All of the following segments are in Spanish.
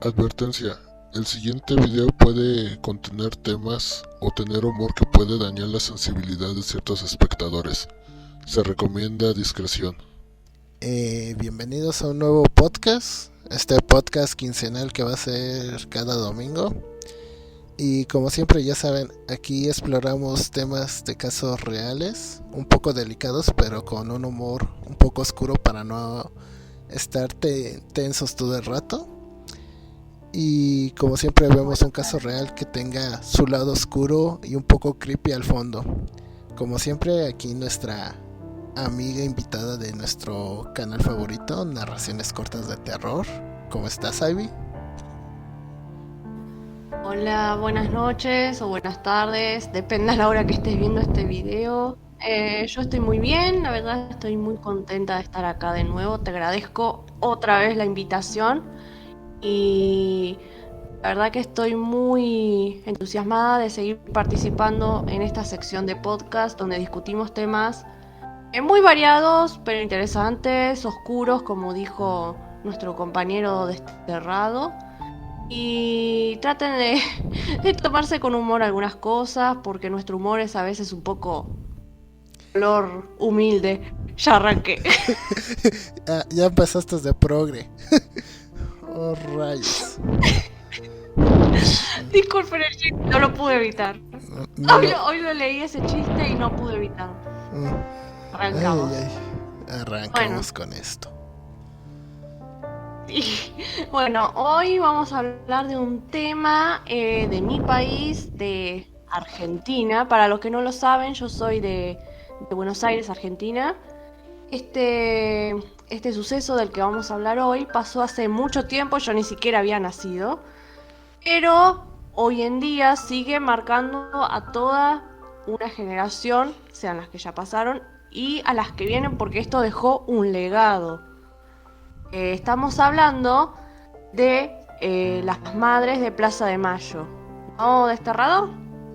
Advertencia: el siguiente video puede contener temas o tener humor que puede dañar la sensibilidad de ciertos espectadores. Se recomienda discreción. Bienvenidos a un nuevo podcast, este podcast quincenal que va a ser cada domingo. Y como siempre ya saben, aquí exploramos temas de casos reales, un poco delicados, pero con un humor un poco oscuro para no estar tensos todo el rato. Y como siempre vemos un caso real que tenga su lado oscuro y un poco creepy al fondo. Como siempre, aquí nuestra amiga invitada de nuestro canal favorito, Narraciones Cortas de Terror. ¿Cómo estás, Ivy? Hola, buenas noches o buenas tardes, depende a la hora que estés viendo este video. Yo estoy muy bien, la verdad estoy muy contenta de estar acá de nuevo. Te agradezco otra vez la invitación y la verdad que estoy muy entusiasmada de seguir participando en esta sección de podcast donde discutimos temas muy variados pero interesantes, oscuros, como dijo nuestro compañero desterrado. Y traten de tomarse con humor algunas cosas, porque nuestro humor es a veces un poco color humilde. Ya arranqué. Ya empezaste de progre. Oh, rayos. Disculpen el chiste, no lo pude evitar. No. Hoy lo leí ese chiste y no pude evitarlo. Arrancamos. Arrancamos con esto. Y, bueno, hoy vamos a hablar de un tema de mi país, de Argentina. Para los que no lo saben, yo soy de Buenos Aires, Argentina. Este suceso del que vamos a hablar hoy pasó hace mucho tiempo, yo ni siquiera había nacido, pero hoy en día sigue marcando a toda una generación, sean las que ya pasaron y a las que vienen, porque esto dejó un legado. Estamos hablando de las madres de Plaza de Mayo. ¿No, Desterrado?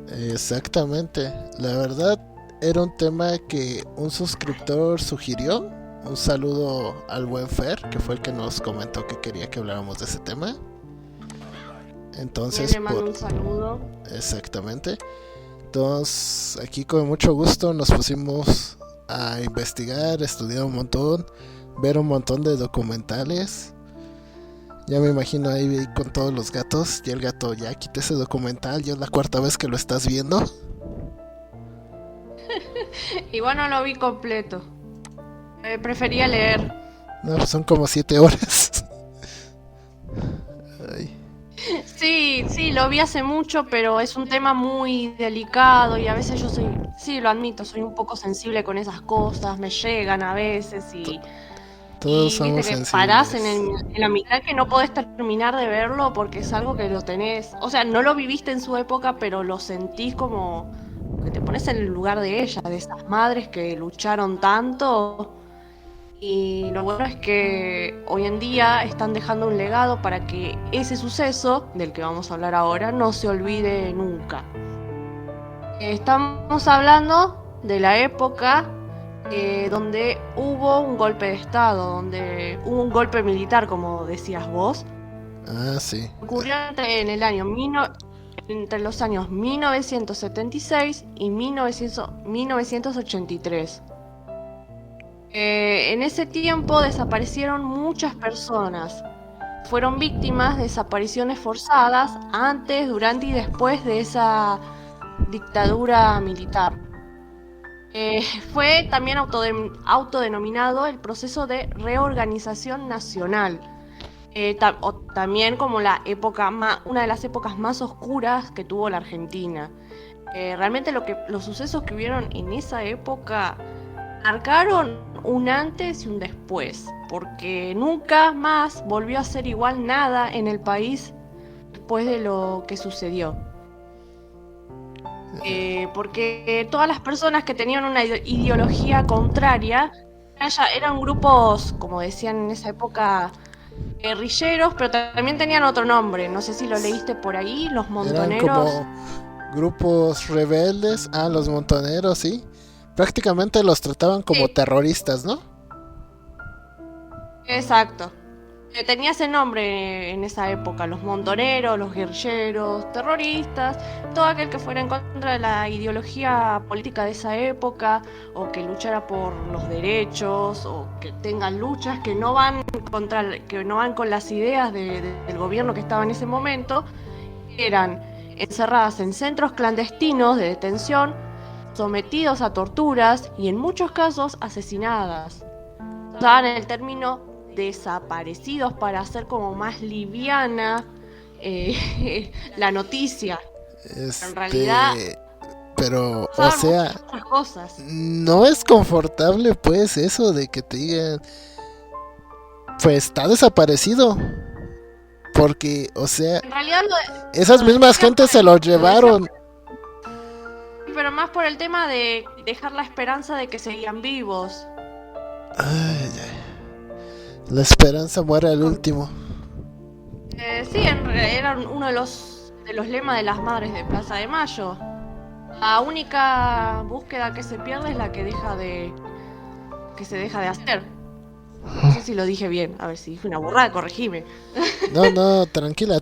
Exactamente. La verdad, era un tema que un suscriptor sugirió. Un saludo al buen Fer, que fue el que nos comentó que quería que habláramos de ese tema. Entonces, le mando un saludo. Exactamente. Entonces, aquí con mucho gusto nos pusimos a investigar, estudiar un montón, ver un montón de documentales. Ya me imagino ahí con todos los gatos. Y el gato, ya quité ese documental, ya es la cuarta vez que lo estás viendo. Igual no lo vi completo. Prefería leer. No, pues son como 7 horas. Ay. Sí, lo vi hace mucho, pero es un tema muy delicado y a veces yo sí, lo admito, soy un poco sensible con esas cosas, me llegan a veces y Todos somos viste que sensibles. parás en la mitad que no podés terminar de verlo porque es algo que lo tenés, o sea, no lo viviste en su época, pero lo sentís como que te pones en el lugar de ellas, de esas madres que lucharon tanto. Y lo bueno es que hoy en día están dejando un legado para que ese suceso, del que vamos a hablar ahora, no se olvide nunca. Estamos hablando de la época donde hubo un golpe de estado, donde hubo un golpe militar, como decías vos. Sí. Ocurrió entre los años 1976 y 1983. En ese tiempo desaparecieron muchas personas. Fueron víctimas de desapariciones forzadas antes, durante y después de esa dictadura militar. Fue también autodenominado el proceso de reorganización nacional. también como una de las épocas más oscuras que tuvo la Argentina. Realmente los sucesos que hubieron en esa época marcaron un antes y un después, porque nunca más volvió a ser igual nada en el país después de lo que sucedió. Porque todas las personas que tenían una ideología contraria eran grupos, como decían en esa época, guerrilleros, pero también tenían otro nombre. No sé si lo leíste por ahí, los montoneros. Eran como grupos rebeldes. Los montoneros, sí. Prácticamente los trataban como terroristas, ¿no? Exacto. Tenía ese nombre en esa época, los montoneros, los guerrilleros, terroristas, todo aquel que fuera en contra de la ideología política de esa época, o que luchara por los derechos, o que tengan luchas que no van con las ideas del gobierno que estaba en ese momento, eran encerradas en centros clandestinos de detención, sometidos a torturas y en muchos casos asesinadas. Usaban el término desaparecidos para hacer como más liviana la noticia. En realidad, pero, o sea, otras cosas. No es confortable pues eso de que te digan, pues está desaparecido. Porque, o sea, en realidad esas mismas gentes se los llevaron. Pero más por el tema de dejar la esperanza de que seguían vivos. Ay. La esperanza muere al último. Sí, era uno de los lemas de las madres de Plaza de Mayo. La única búsqueda que se pierde es la que se deja de hacer. No sé si lo dije bien. A ver, si dije una burrada, corregime. No, tranquila.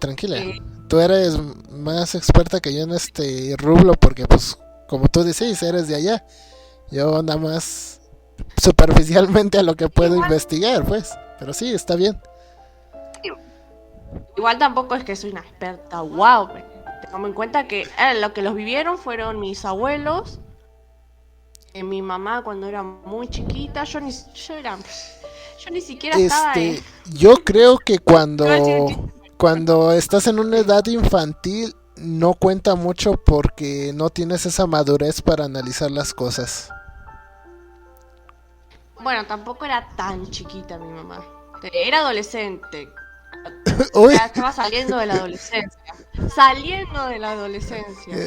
Tú eres más experta que yo en este rublo porque, pues, como tú decís, eres de allá. Yo nada más superficialmente a lo que puedo investigar, pues. Pero sí, está bien. Igual tampoco es que soy una experta, wow. Tengamos en cuenta que lo que los vivieron fueron mis abuelos, mi mamá cuando era muy chiquita. Yo ni siquiera estaba. Yo creo que cuando estás en una edad infantil no cuenta mucho porque no tienes esa madurez para analizar las cosas. Bueno, tampoco era tan chiquita mi mamá. Era adolescente. Estaba saliendo de la adolescencia.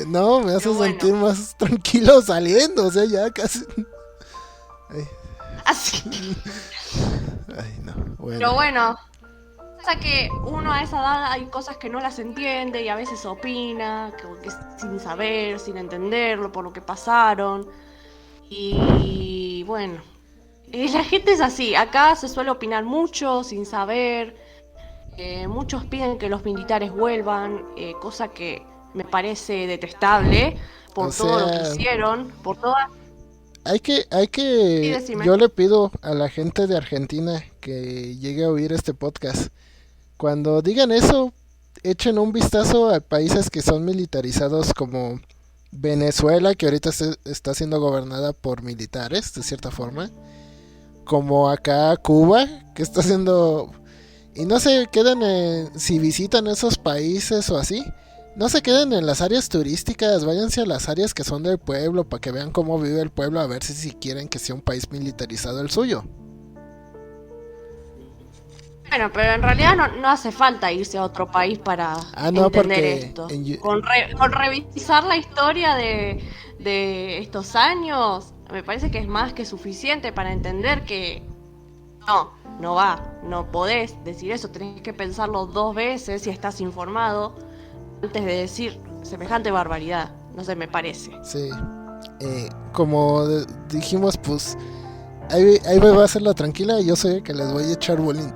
No, me hace sentir más tranquilo saliendo. O sea, ya casi. Así. Ay, no. Bueno. Pero bueno, pasa que uno a esa edad hay cosas que no las entiende y a veces opina, que sin saber, sin entenderlo, por lo que pasaron. Y bueno, la gente es así. Acá se suele opinar mucho, sin saber. Muchos piden que los militares vuelvan, cosa que me parece detestable por todo lo que hicieron, por todas. Sí, yo le pido a la gente de Argentina que llegue a oír este podcast. Cuando digan eso, echen un vistazo a países que son militarizados como Venezuela, que ahorita está siendo gobernada por militares, de cierta forma. Como acá Cuba, que está siendo... Y no se queden si visitan esos países o así, no se queden en las áreas turísticas, váyanse a las áreas que son del pueblo para que vean cómo vive el pueblo, a ver si quieren que sea un país militarizado el suyo. Bueno, pero en realidad no hace falta irse a otro país para entender esto. Con revisar la historia de estos años, me parece que es más que suficiente para entender que no podés decir eso, tenés que pensarlo 2 veces si estás informado antes de decir semejante barbaridad, no sé, me parece. Sí, como dijimos, pues ahí va a ser la tranquila y yo soy el que les voy a echar bolín.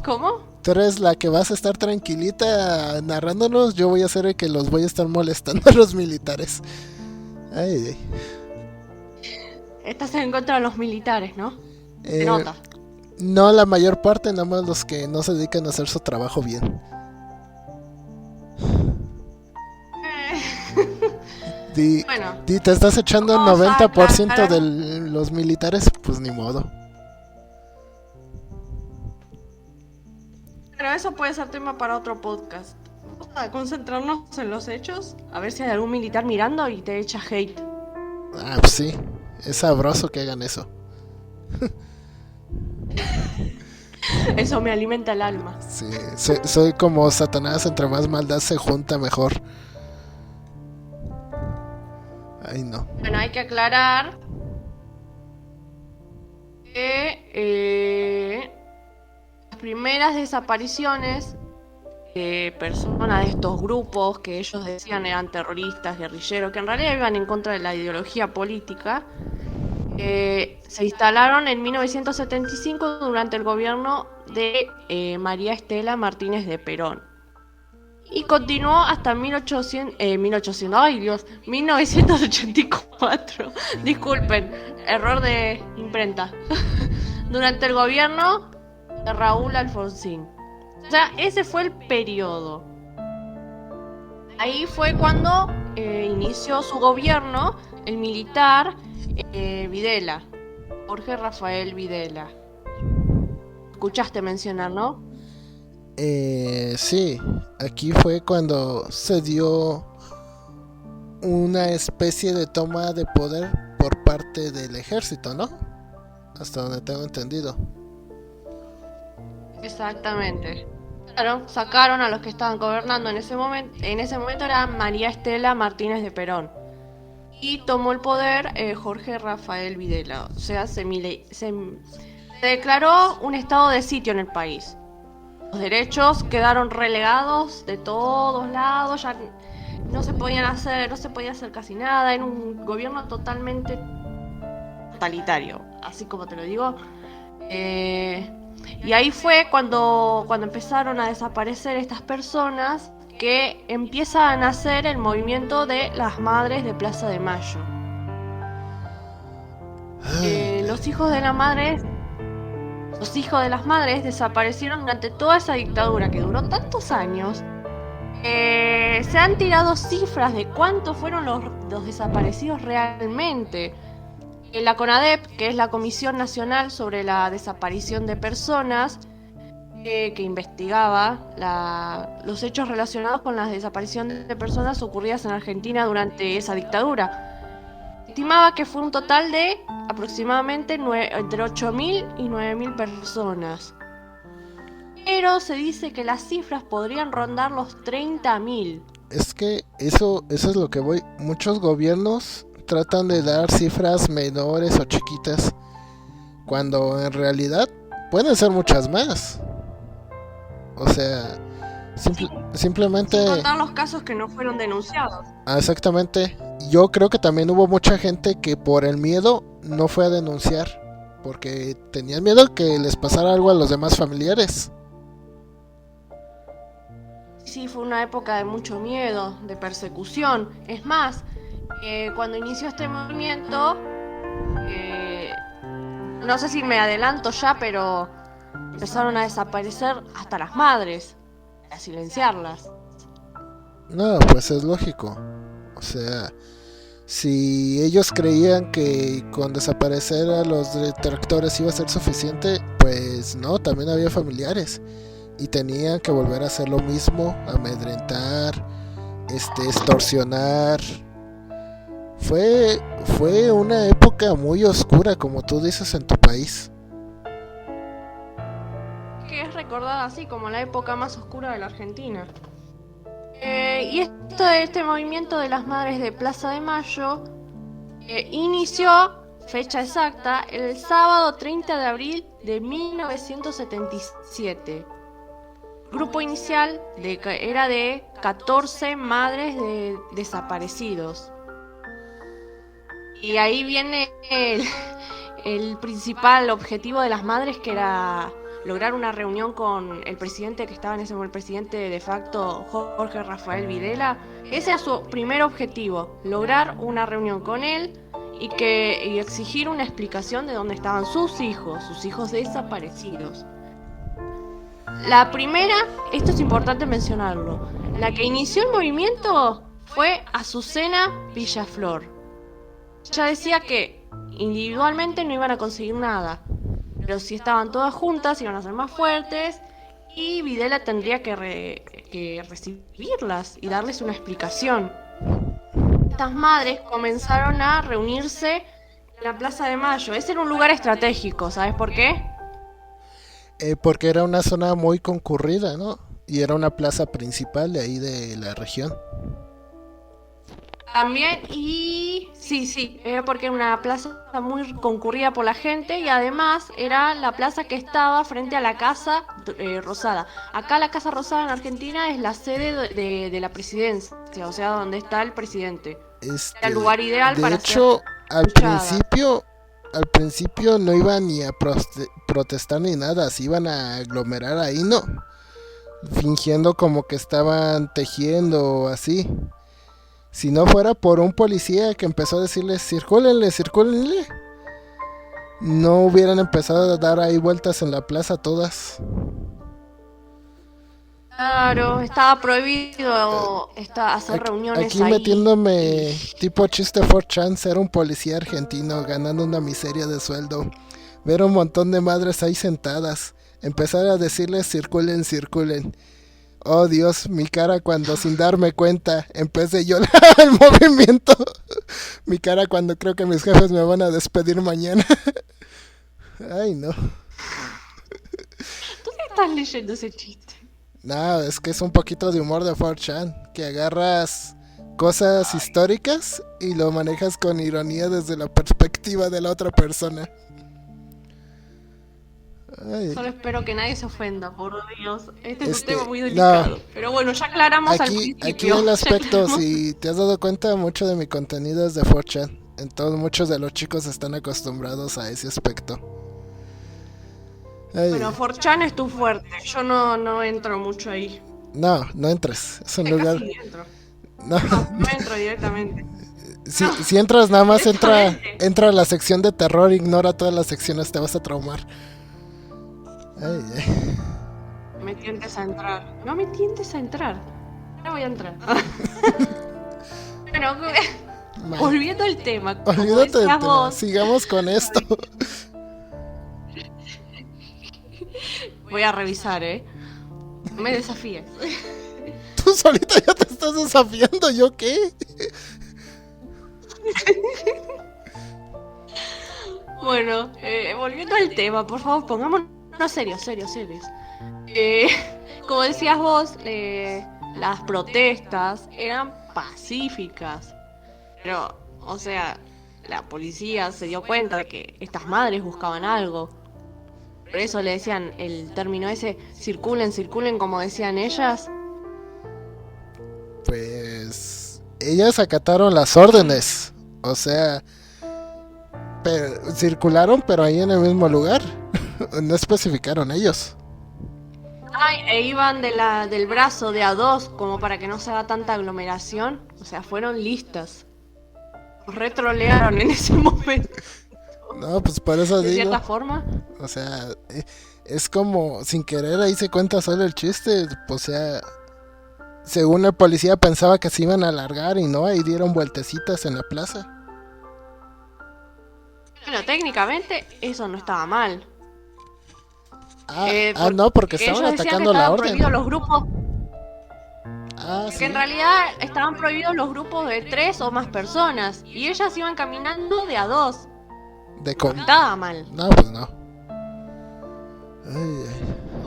¿Cómo? Tú eres la que vas a estar tranquilita narrándonos, yo voy a ser el que los voy a estar molestando a los militares. Ay. Estás en contra de los militares, ¿no? Se nota. No, la mayor parte, nada más los que no se dedican a hacer su trabajo bien. Bueno, te estás echando el 90% de los militares, pues ni modo. Pero eso puede ser tema para otro podcast. Vamos a concentrarnos en los hechos, a ver si hay algún militar mirando y te echa hate. Ah, pues sí, es sabroso que hagan eso. Eso me alimenta el alma. Sí, soy como Satanás, entre más maldad se junta mejor. Ay, no. Bueno, hay que aclarar que las primeras desapariciones de personas de estos grupos que ellos decían eran terroristas, guerrilleros, que en realidad iban en contra de la ideología política, se instalaron en 1975 durante el gobierno de María Estela Martínez de Perón. Y continuó hasta 1984. Disculpen, error de imprenta. Durante el gobierno de Raúl Alfonsín. O sea, ese fue el periodo. Ahí fue cuando inició su gobierno el militar Videla, Jorge Rafael Videla. Escuchaste mencionar, ¿no? Sí, aquí fue cuando se dio una especie de toma de poder por parte del ejército, ¿no? Hasta donde tengo entendido. Exactamente. Claro, sacaron a los que estaban gobernando en ese momento. En ese momento era María Estela Martínez de Perón. Y tomó el poder Jorge Rafael Videla. O sea, se declaró un estado de sitio en el país. Los derechos quedaron relegados de todos lados, ya no se podía hacer casi nada, era un gobierno totalmente totalitario, así como te lo digo. Y ahí fue cuando empezaron a desaparecer estas personas, que empieza a nacer el movimiento de las Madres de Plaza de Mayo. Los hijos de las madres desaparecieron durante toda esa dictadura que duró tantos años. Se han tirado cifras de cuántos fueron los desaparecidos realmente. La CONADEP, que es la Comisión Nacional sobre la Desaparición de Personas, que investigaba los hechos relacionados con la desaparición de personas ocurridas en Argentina durante esa dictadura, estimaba que fue un total de aproximadamente entre 8.000 y 9.000 personas. Pero se dice que las cifras podrían rondar los 30.000. Es que eso es lo que voy. Muchos gobiernos tratan de dar cifras menores o chiquitas, cuando en realidad pueden ser muchas más. O sea, simplemente... Sin contar los casos que no fueron denunciados. Exactamente. Yo creo que también hubo mucha gente que por el miedo no fue a denunciar, porque tenían miedo que les pasara algo a los demás familiares. Sí, fue una época de mucho miedo, de persecución. Es más, cuando inició este movimiento, no sé si me adelanto ya, pero empezaron a desaparecer hasta las madres, a silenciarlas. No, pues es lógico. O sea, si ellos creían que con desaparecer a los detractores iba a ser suficiente, pues no, también había familiares. Y tenían que volver a hacer lo mismo, amedrentar, extorsionar. Fue una época muy oscura, como tú dices, en tu país. Que es recordada así como la época más oscura de la Argentina. Y este movimiento de las Madres de Plaza de Mayo inició, fecha exacta, el sábado 30 de abril de 1977. El grupo inicial era de 14 madres de desaparecidos. Y ahí viene el principal objetivo de las madres, que era lograr una reunión con el presidente que estaba en ese momento, el presidente de facto, Jorge Rafael Videla. Ese era su primer objetivo, lograr una reunión con él y exigir una explicación de dónde estaban sus hijos desaparecidos. La primera, esto es importante mencionarlo, la que inició el movimiento fue Azucena Villaflor. Ella decía que individualmente no iban a conseguir nada, pero si estaban todas juntas iban a ser más fuertes y Videla tendría que recibirlas y darles una explicación. Estas madres comenzaron a reunirse en la Plaza de Mayo. Ese era un lugar estratégico, ¿sabes por qué? Porque era una zona muy concurrida, ¿no? Y era una plaza principal de ahí de la región. También, y sí, era porque era una plaza muy concurrida por la gente y además era la plaza que estaba frente a la Casa Rosada. Acá la Casa Rosada en Argentina es la sede de la presidencia, o sea, donde está el presidente. Era el lugar ideal de para hecho, hacer escuchada. al principio no iban ni a protestar ni nada, se iban a aglomerar ahí, ¿no? Fingiendo como que estaban tejiendo o así. Si no fuera por un policía que empezó a decirles circúlenle, circúlenle, no hubieran empezado a dar ahí vueltas en la plaza todas. Claro, estaba prohibido hacer reuniones Aquí ahí. metiéndome tipo chiste 4chan, ser un policía argentino ganando una miseria de sueldo, ver un montón de madres ahí sentadas, empezar a decirles circulen, circulen. Oh Dios, mi cara cuando sin darme cuenta empecé yo el movimiento. Mi cara cuando creo que mis jefes me van a despedir mañana. Ay no. ¿Tú qué estás leyendo ese chiste? No, es que es un poquito de humor de 4chan, que agarras cosas históricas y lo manejas con ironía desde la perspectiva de la otra persona. Ay. Solo espero que nadie se ofenda, por Dios. Este es un tema muy delicado. No. Pero bueno, ya aclaramos al Aquí principio. el aspecto, Ya si te has dado cuenta, mucho de mi contenido es de 4chan. Entonces muchos de los chicos están acostumbrados a ese aspecto. Ay. Bueno, 4chan es tu fuerte. Yo no entro mucho ahí. No entres. Es un lugar. Casi entro. No. No entro directamente. Si entras, nada más entra a la sección de terror, ignora todas las secciones, te vas a traumar. Ay. Me tientes a entrar. No me tientes a entrar. No voy a entrar. Bueno, volviendo al tema. Como Olvídate del decías tema. vos, Sigamos con esto. voy a revisar, No me desafíes. Tú solita ya te estás desafiando, ¿yo qué? Bueno, volviendo al tema, por favor, pongámonos serios. Como decías vos, las protestas eran pacíficas. Pero, o sea, la policía se dio cuenta de que estas madres buscaban algo. Por eso le decían el término ese, circulen, como decían ellas. Pues ellas acataron las órdenes. O sea, circularon, pero ahí en el mismo lugar. No especificaron ellos. Ay, e iban del brazo de a dos, como para que no se haga tanta aglomeración. O sea, fueron listas. Los retrolearon en ese momento. No, pues por eso De digo. cierta forma. O sea, es como sin querer ahí se cuenta solo el chiste. O sea, según el policía pensaba que se iban a alargar y no, ahí dieron vueltecitas en la plaza. Bueno, técnicamente eso no estaba mal. No, porque estaban ellos decían atacando que la estaban orden. prohibidos los grupos. Sí. Que en realidad estaban prohibidos los grupos de 3 o más personas. Y ellas iban caminando de a 2. No estaba mal. No, pues no. Ay.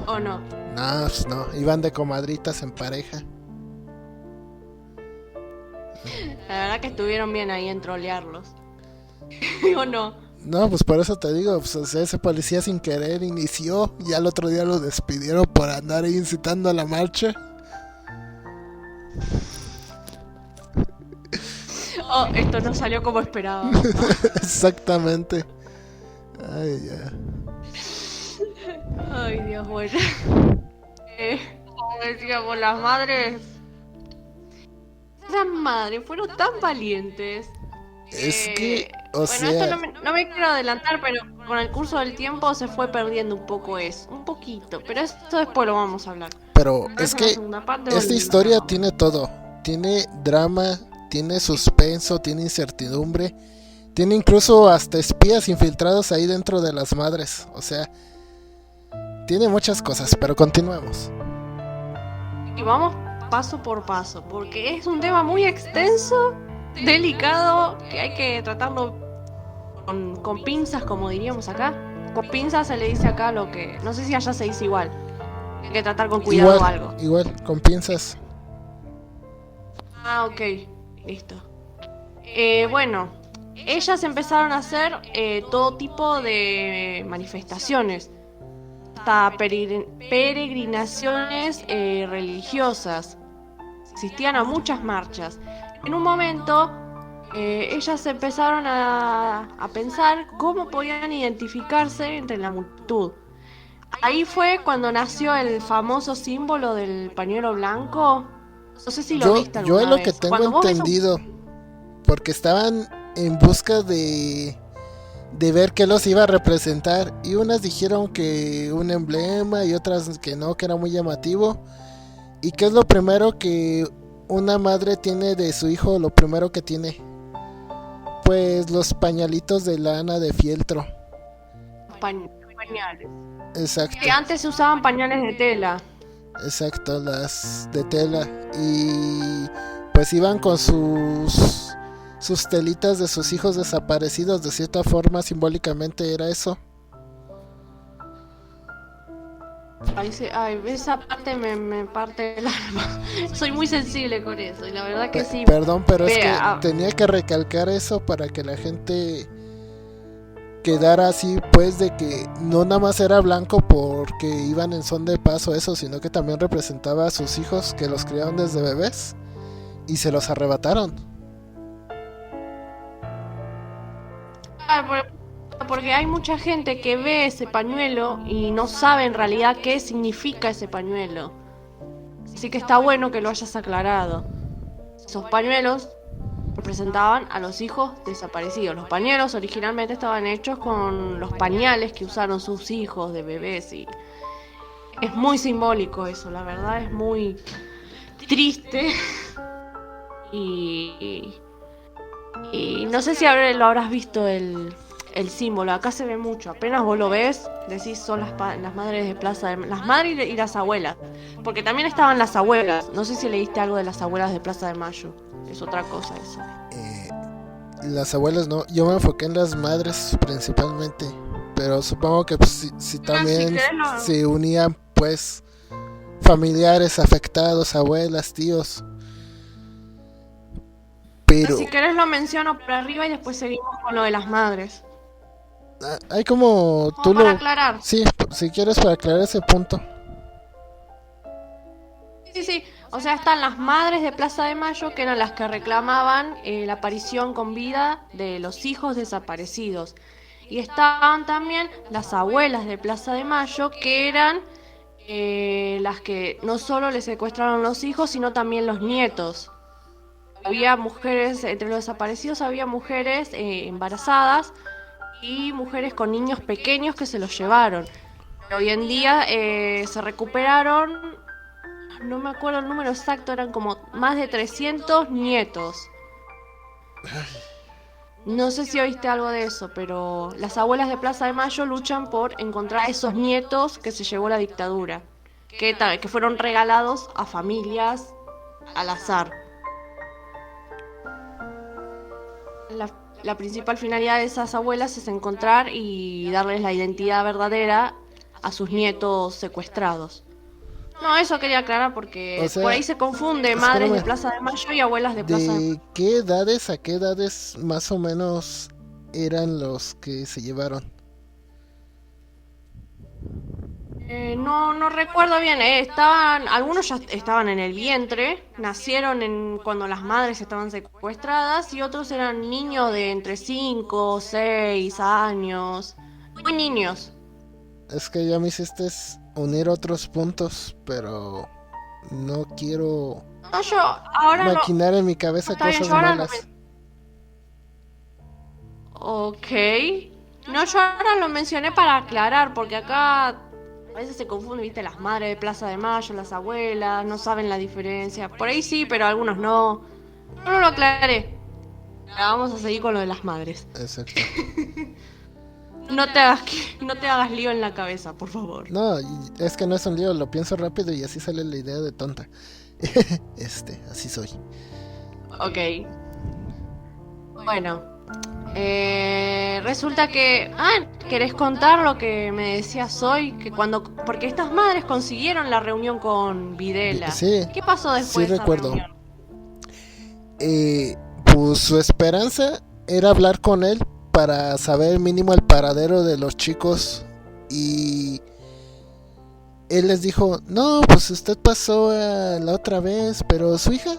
¿O no? No, pues no. Iban de comadritas en pareja. La verdad que estuvieron bien ahí en trolearlos. ¿O no? No, pues por eso te digo, pues, o sea, ese policía sin querer inició y al otro día lo despidieron por andar ahí incitando a la marcha. Oh, esto no salió como esperaba. Exactamente. Ay, ya. Ay, Dios, bueno. Como decíamos, las madres... Esas madres fueron tan valientes. Es que, o bueno, sea... esto no me quiero adelantar, pero con el curso del tiempo se fue perdiendo un poco eso. Un poquito, pero esto después lo vamos a hablar. Pero es En la que segunda parte esta volvemos. historia tiene todo. Tiene drama, tiene suspenso, tiene incertidumbre. Tiene incluso hasta espías infiltrados ahí dentro de las madres. O sea, tiene muchas cosas, pero continuemos. Y vamos paso por paso, porque es un tema muy extenso, delicado, que hay que tratarlo con pinzas, como diríamos acá. Con pinzas se le dice acá lo que... No sé si allá se dice igual. Hay que tratar con cuidado algo. Igual, con pinzas. Ah, ok. Listo. Bueno, ellas empezaron a hacer todo tipo de manifestaciones. Hasta peregrinaciones religiosas. Asistían a muchas marchas. En un momento, ellas empezaron a pensar cómo podían identificarse entre la multitud. Ahí fue cuando nació el famoso símbolo del pañuelo blanco. No sé si lo viste alguna vez. Yo es lo que tengo entendido, porque estaban en busca de ver qué los iba a representar, y unas dijeron que un emblema y otras que no, que era muy llamativo. ¿Y qué es lo primero que una madre tiene de su hijo? Lo primero que tiene, pues los pañalitos de lana de fieltro. Pañales. Exacto. Que antes se usaban pañales de tela. Exacto, las de tela. Y pues iban con sus telitas de sus hijos desaparecidos. De cierta forma, simbólicamente era eso. Ay, esa parte me parte el alma. Soy muy sensible con eso, y la verdad que sí. Perdón, pero es que tenía que recalcar eso para que la gente quedara así, pues, de que no nada más era blanco porque iban en son de paso eso, sino que también representaba a sus hijos, que los criaron desde bebés y se los arrebataron. Porque hay mucha gente que ve ese pañuelo y no sabe en realidad qué significa ese pañuelo. Así que está bueno que lo hayas aclarado. Esos pañuelos representaban a los hijos desaparecidos. Los pañuelos originalmente estaban hechos con los pañales que usaron sus hijos de bebés, y es muy simbólico eso, la verdad es muy triste. Y no sé si lo habrás visto el símbolo. Acá se ve mucho, apenas vos lo ves, decís son las madres de Plaza de Mayo, las madres y las abuelas, porque también estaban las abuelas. No sé si leíste algo de las abuelas de Plaza de Mayo, es otra cosa eso. Las abuelas no, yo me enfoqué en las madres principalmente, pero supongo que pues, si también se unían pues familiares afectados, abuelas, tíos. Pero si querés lo menciono por arriba y después seguimos con lo de las madres. Hay como tú para aclarar. Sí, si quieres, para aclarar ese punto. Sí. O sea, están las madres de Plaza de Mayo, que eran las que reclamaban la aparición con vida de los hijos desaparecidos. Y estaban también las abuelas de Plaza de Mayo, que eran las que no solo le secuestraron los hijos, sino también los nietos. Había mujeres, entre los desaparecidos había mujeres embarazadas y mujeres con niños pequeños que se los llevaron. Hoy en día se recuperaron, no me acuerdo el número exacto, eran como más de 300 nietos. No sé si oíste algo de eso, pero las abuelas de Plaza de Mayo luchan por encontrar esos nietos que se llevó la dictadura, que fueron regalados a familias al azar. La principal finalidad de esas abuelas es encontrar y darles la identidad verdadera a sus nietos secuestrados. No, eso quería aclarar porque por ahí se confunde madres de Plaza de Mayo y abuelas de Plaza de Mayo. ¿De qué edades a qué edades más o menos eran los que se llevaron? No recuerdo bien, algunos ya estaban en el vientre, nacieron cuando las madres estaban secuestradas, y otros eran niños de entre 5, 6 años, muy niños. Es que ya me hiciste unir otros puntos, pero no quiero maquinar en mi cabeza cosas malas. Ok. No, yo ahora lo mencioné para aclarar, porque acá a veces se confunden, viste, las madres de Plaza de Mayo, las abuelas, no saben la diferencia. Por ahí sí, pero algunos no. No lo aclaré. Ahora vamos a seguir con lo de las madres. Exacto. no te hagas lío en la cabeza, por favor. No, es que no es un lío, lo pienso rápido y así sale la idea de tonta. Así soy. Ok. Bueno. Resulta que... ¿querés contar lo que me decías hoy? Que porque estas madres consiguieron la reunión con Videla. Sí. ¿Qué pasó después Sí, de esa recuerdo. reunión? Pues su esperanza era hablar con él para saber mínimo el paradero de los chicos. Y él les dijo, no, pues usted pasó la otra vez, pero su hija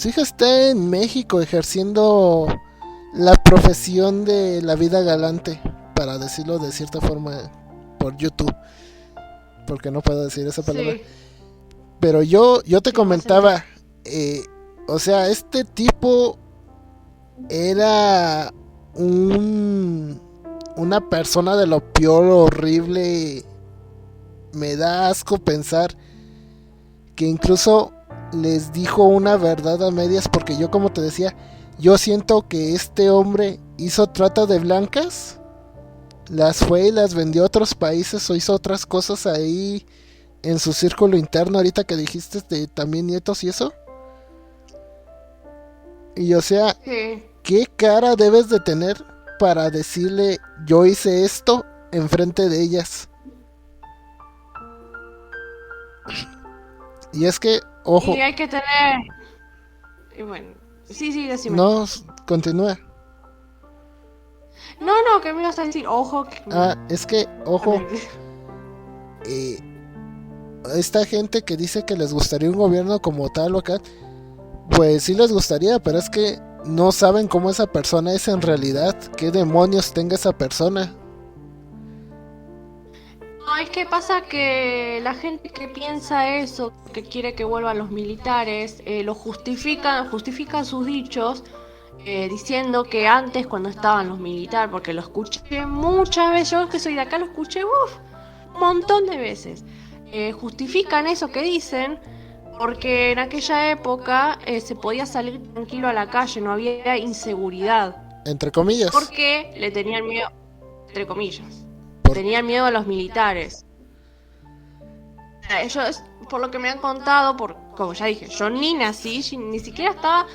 está en México ejerciendo la profesión de la vida galante, para decirlo de cierta forma por YouTube, porque no puedo decir esa palabra. Sí. Pero yo te comentaba, o sea, este tipo era una persona de lo peor, horrible. Me da asco pensar que incluso les dijo una verdad a medias, porque yo, como te decía, yo siento que este hombre hizo trata de blancas, las fue y las vendió a otros países o hizo otras cosas ahí en su círculo interno, ahorita que dijiste de también nietos y eso. Y o sea, Sí. ¿qué cara debes de tener para decirle yo hice esto enfrente de ellas? Y es que, ojo. Y hay que tener... Y bueno, sí, decime. No, continúa. No, que me ibas a decir, ojo. Es que, ojo. Esta gente que dice que les gustaría un gobierno como tal o acá, pues sí les gustaría, pero es que no saben cómo esa persona es en realidad, qué demonios tenga esa persona. No, es que pasa que la gente que piensa eso, que quiere que vuelvan los militares, lo justifican sus dichos, diciendo que antes cuando estaban los militares, porque lo escuché muchas veces, yo que soy de acá lo escuché un montón de veces, justifican eso que dicen porque en aquella época se podía salir tranquilo a la calle, no había inseguridad. Entre comillas. Porque le tenían miedo, entre comillas. ¿Por? Tenían miedo a los militares. Ellos, por lo que me han contado, como ya dije, yo ni nací, ni siquiera estaba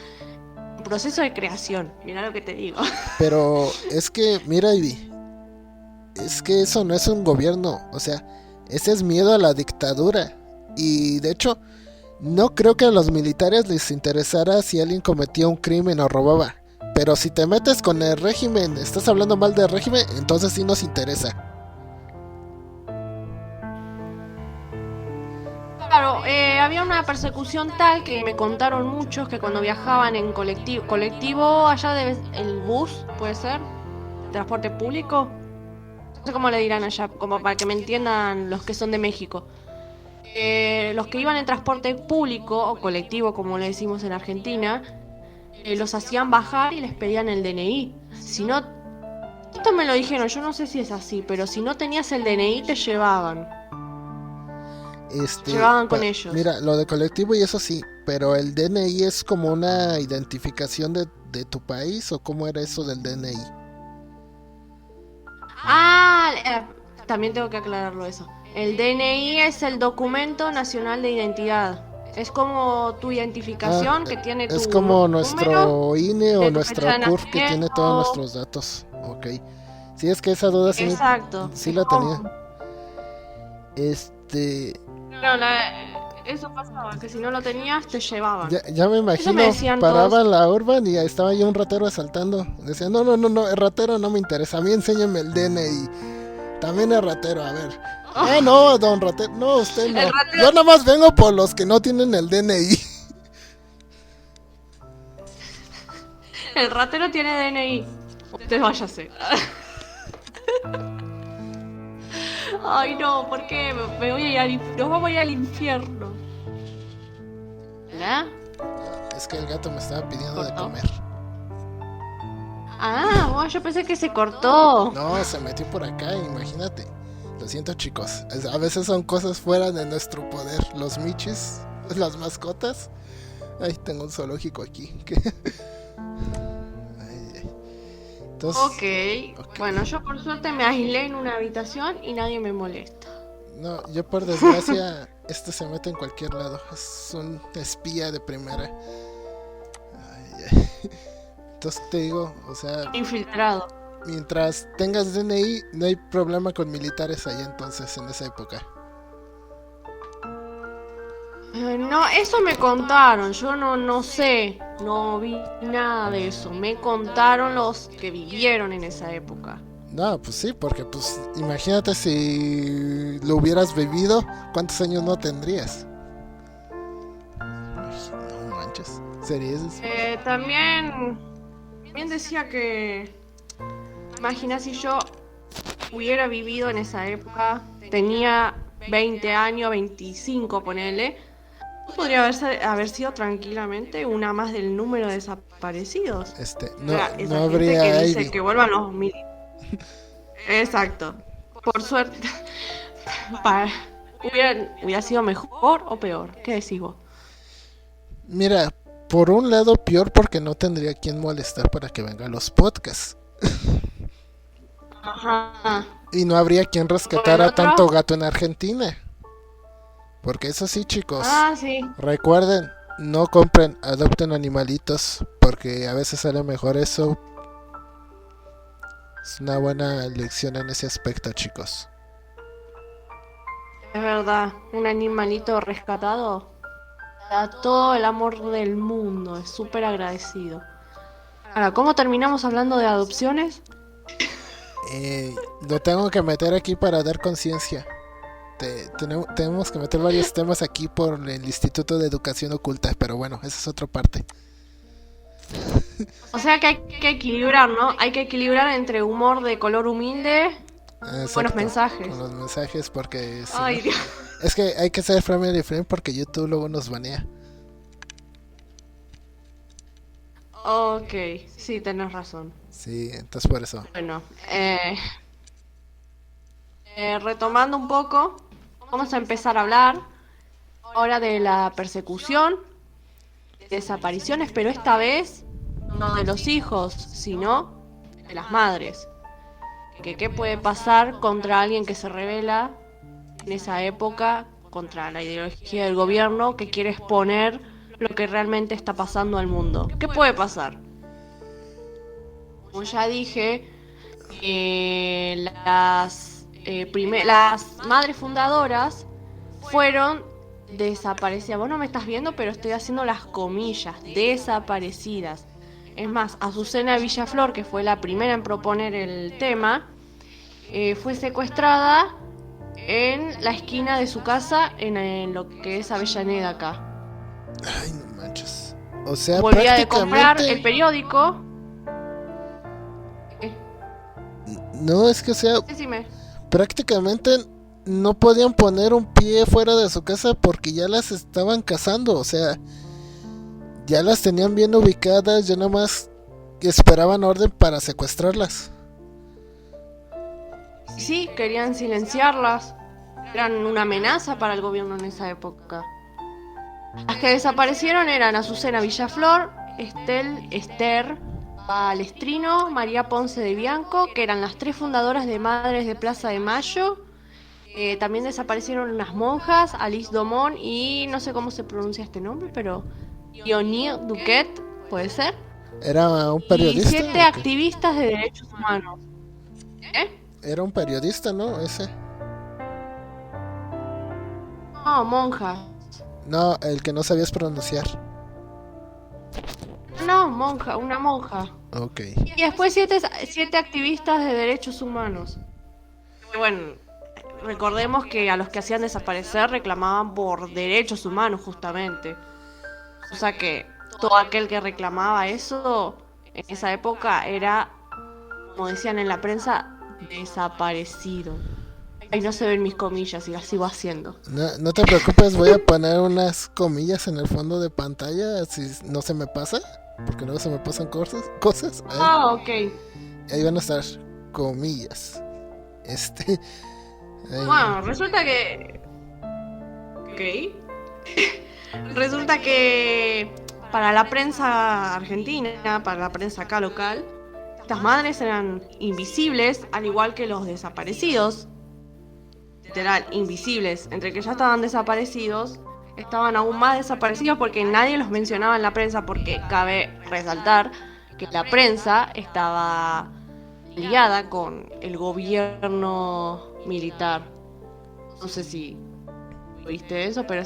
en proceso de creación. Mirá lo que te digo. Pero es que, mira, Ivy, es que eso no es un gobierno, o sea, ese es miedo a la dictadura. Y de hecho, no creo que a los militares les interesara si alguien cometía un crimen o robaba. Pero si te metes con el régimen, estás hablando mal del régimen, entonces sí nos interesa. Claro, había una persecución tal que me contaron muchos que cuando viajaban en colectivo allá el bus, puede ser, transporte público, no sé cómo le dirán allá, como para que me entiendan los que son de México. Los que iban en transporte público o colectivo, como le decimos en Argentina, los hacían bajar y les pedían el DNI. Si no, esto me lo dijeron, yo no sé si es así, pero si no tenías el DNI te llevaban. Llevaban con ellos. Mira, lo de colectivo y eso sí, pero el DNI es como una identificación de tu país, ¿o cómo era eso del DNI? También tengo que aclararlo eso. El DNI es el documento nacional de identidad. Es como tu identificación que tiene tu es como nuestro número, INE o tu nuestro fecha de CURP que tiene todos nuestros datos. Ok. Sí, es que esa duda sí, exacto. Sí la tenía. No, eso pasaba, que si no lo tenías te llevaban. Ya me imagino, paraban la Urban y estaba yo un ratero asaltando. Decía, no, el ratero no me interesa, a mí enséñame el DNI. También el ratero, a ver. No, don ratero, no, usted no. Yo nada más vengo por los que no tienen el DNI. El ratero tiene DNI. Usted váyase. Ay, no, ¿por qué? Nos vamos a ir al infierno. ¿Verdad? Es que el gato me estaba pidiendo de comer. Yo pensé que se cortó. No, se metió por acá, imagínate. Lo siento, chicos. A veces son cosas fuera de nuestro poder. Los michis, las mascotas. Ay, tengo un zoológico aquí. Entonces, Ok. Bueno, yo por suerte me aislé en una habitación y nadie me molesta. no, yo por desgracia, se mete en cualquier lado. Es un espía de primera. Ay, ay. Entonces te digo, o sea, Infiltrado. mientras tengas DNI, no hay problema con militares allá entonces, en esa época. No, eso me contaron, yo no sé, no vi nada de eso. Me contaron los que vivieron en esa época. No, pues sí, porque pues imagínate si lo hubieras vivido, ¿cuántos años no tendrías? No manches, sería eso. También decía que, imagina si yo hubiera vivido en esa época, tenía 20 años, 25, ponele, podría haber sido tranquilamente una más del número de desaparecidos. No, Esa no gente habría que dice Ivy. que vuelvan los militares. Exacto. Por suerte, pa- hubiera sido mejor o peor. ¿Qué decís vos? Mira, por un lado peor porque no tendría quien molestar para que vengan los podcasts. Ajá. Y no habría quien Por rescatar el a otro. tanto gato en Argentina. Porque eso sí, chicos, Ah, sí. recuerden, no compren, adopten animalitos, porque a veces sale mejor eso. Es una buena lección en ese aspecto, chicos. Es verdad. Un animalito rescatado da todo el amor del mundo. Es súper agradecido. Ahora, ¿cómo terminamos hablando de adopciones? Lo tengo que meter aquí para dar conciencia. Tenemos que meter varios temas aquí por el Instituto de Educación Oculta, pero bueno, esa es otra parte. O sea que hay que equilibrar, ¿no? Hay que equilibrar entre humor de color humilde y buenos Exacto, mensajes. con los mensajes, porque si Ay, no, Dios. es que hay que ser family friend porque YouTube luego nos banea. Ok, sí, tenés razón. Sí, entonces por eso. Bueno, retomando un poco, vamos a empezar a hablar ahora de la persecución, desapariciones, pero esta vez no de los hijos, sino de las madres. ¿Qué puede pasar contra alguien que se rebela en esa época contra la ideología del gobierno que quiere exponer lo que realmente está pasando al mundo? ¿Qué puede pasar? Como ya dije, las madres fundadoras fueron desaparecidas. Vos no me estás viendo, pero estoy haciendo las comillas, desaparecidas. Es más, Azucena Villaflor, que fue la primera en proponer el tema, fue secuestrada en la esquina de su casa, en lo que es Avellaneda acá. Ay, no manches. O sea, Volvía de comprar el prácticamente. periódico. No, es que o sea, Decime. prácticamente no podían poner un pie fuera de su casa porque ya las estaban cazando. O sea, ya las tenían bien ubicadas, ya nada más esperaban orden para secuestrarlas. Sí, querían silenciarlas. Eran una amenaza para el gobierno en esa época. Las que desaparecieron eran Azucena Villaflor, Esther Palestrino, María Ponce de Bianco, que eran las tres fundadoras de Madres de Plaza de Mayo. También desaparecieron unas monjas, Alice Domón y no sé cómo se pronuncia este nombre, pero Dionir Duquet, ¿puede ser? ¿Era un Y periodista? 7 ¿O qué? activistas de derechos humanos. ¿Eh? Era un periodista, ¿no? Ese. No, monjas. No, el que no sabías pronunciar. No, monja, una monja. Ok. Y después siete activistas de derechos humanos. Bueno, recordemos que a los que hacían desaparecer reclamaban por derechos humanos justamente. O sea que todo aquel que reclamaba eso en esa época era, como decían en la prensa, desaparecido. Ahí no se ven mis comillas y las sigo haciendo. No te preocupes, voy a poner unas comillas en el fondo de pantalla si no se me pasa. Porque luego se me pasan cosas. Ah, ok. Ahí van a estar comillas. Ahí. Bueno, resulta que... Ok. Resulta que para la prensa argentina, para la prensa acá local, Estas madres eran invisibles, al igual que los desaparecidos. Literal, invisibles. Entre que ya estaban desaparecidos, estaban aún más desaparecidos porque nadie los mencionaba en la prensa, porque cabe resaltar que la prensa estaba liada con el gobierno militar. No sé si viste eso, pero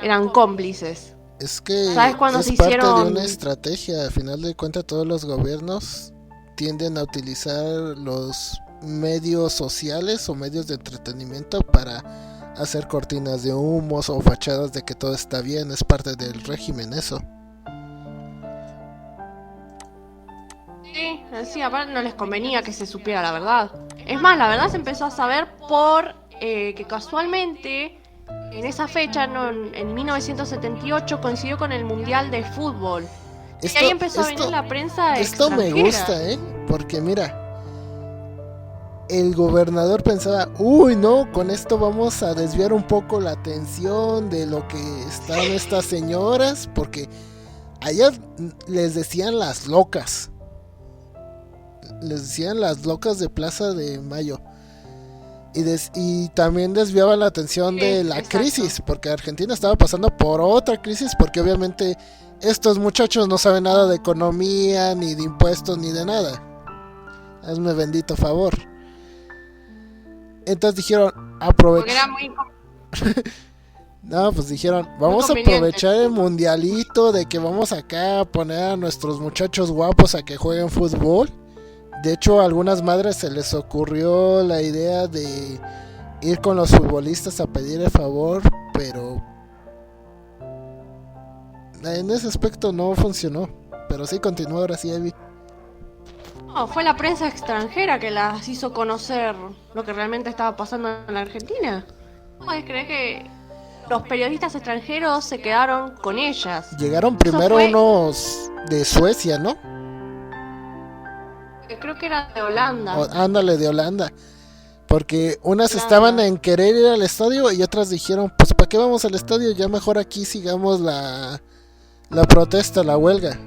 eran cómplices. Es que ¿Sabes cuándo es se parte de hicieron? una estrategia. Al final de cuentas, todos los gobiernos tienden a utilizar los medios sociales o medios de entretenimiento para hacer cortinas de humos o fachadas de que todo está bien. Es parte del régimen eso. Sí, aparte no les convenía que se supiera la verdad. Es más, la verdad se empezó a saber por que casualmente en esa fecha, en 1978, coincidió con el Mundial de Fútbol. Y ahí empezó a venir la prensa Esto me extranjera. gusta, porque mira, el gobernador pensaba, uy, no, con esto vamos a desviar un poco la atención de lo que están estas señoras, porque allá les decían las locas. Les decían las locas de Plaza de Mayo. Y también desviaba la atención de la crisis, porque Argentina estaba pasando por otra crisis, porque obviamente estos muchachos no saben nada de economía, ni de impuestos, ni de nada. Hazme bendito favor. Entonces dijeron, Porque era muy... No, pues dijeron, vamos a aprovechar el mundialito de que vamos acá a poner a nuestros muchachos guapos a que jueguen fútbol. De hecho, a algunas madres se les ocurrió la idea de ir con los futbolistas a pedir el favor, pero en ese aspecto no funcionó. Pero sí, continuó ahora sí, Evi. No, fue la prensa extranjera que las hizo conocer lo que realmente estaba pasando en la Argentina. ¿Puedes creer que los periodistas extranjeros se quedaron con ellas? Llegaron primero unos de Suecia, ¿no? Creo que era de Holanda. Ándale, de Holanda. Porque unas estaban en querer ir al estadio y otras dijeron, pues ¿para qué vamos al estadio? Ya mejor aquí sigamos la protesta, la huelga.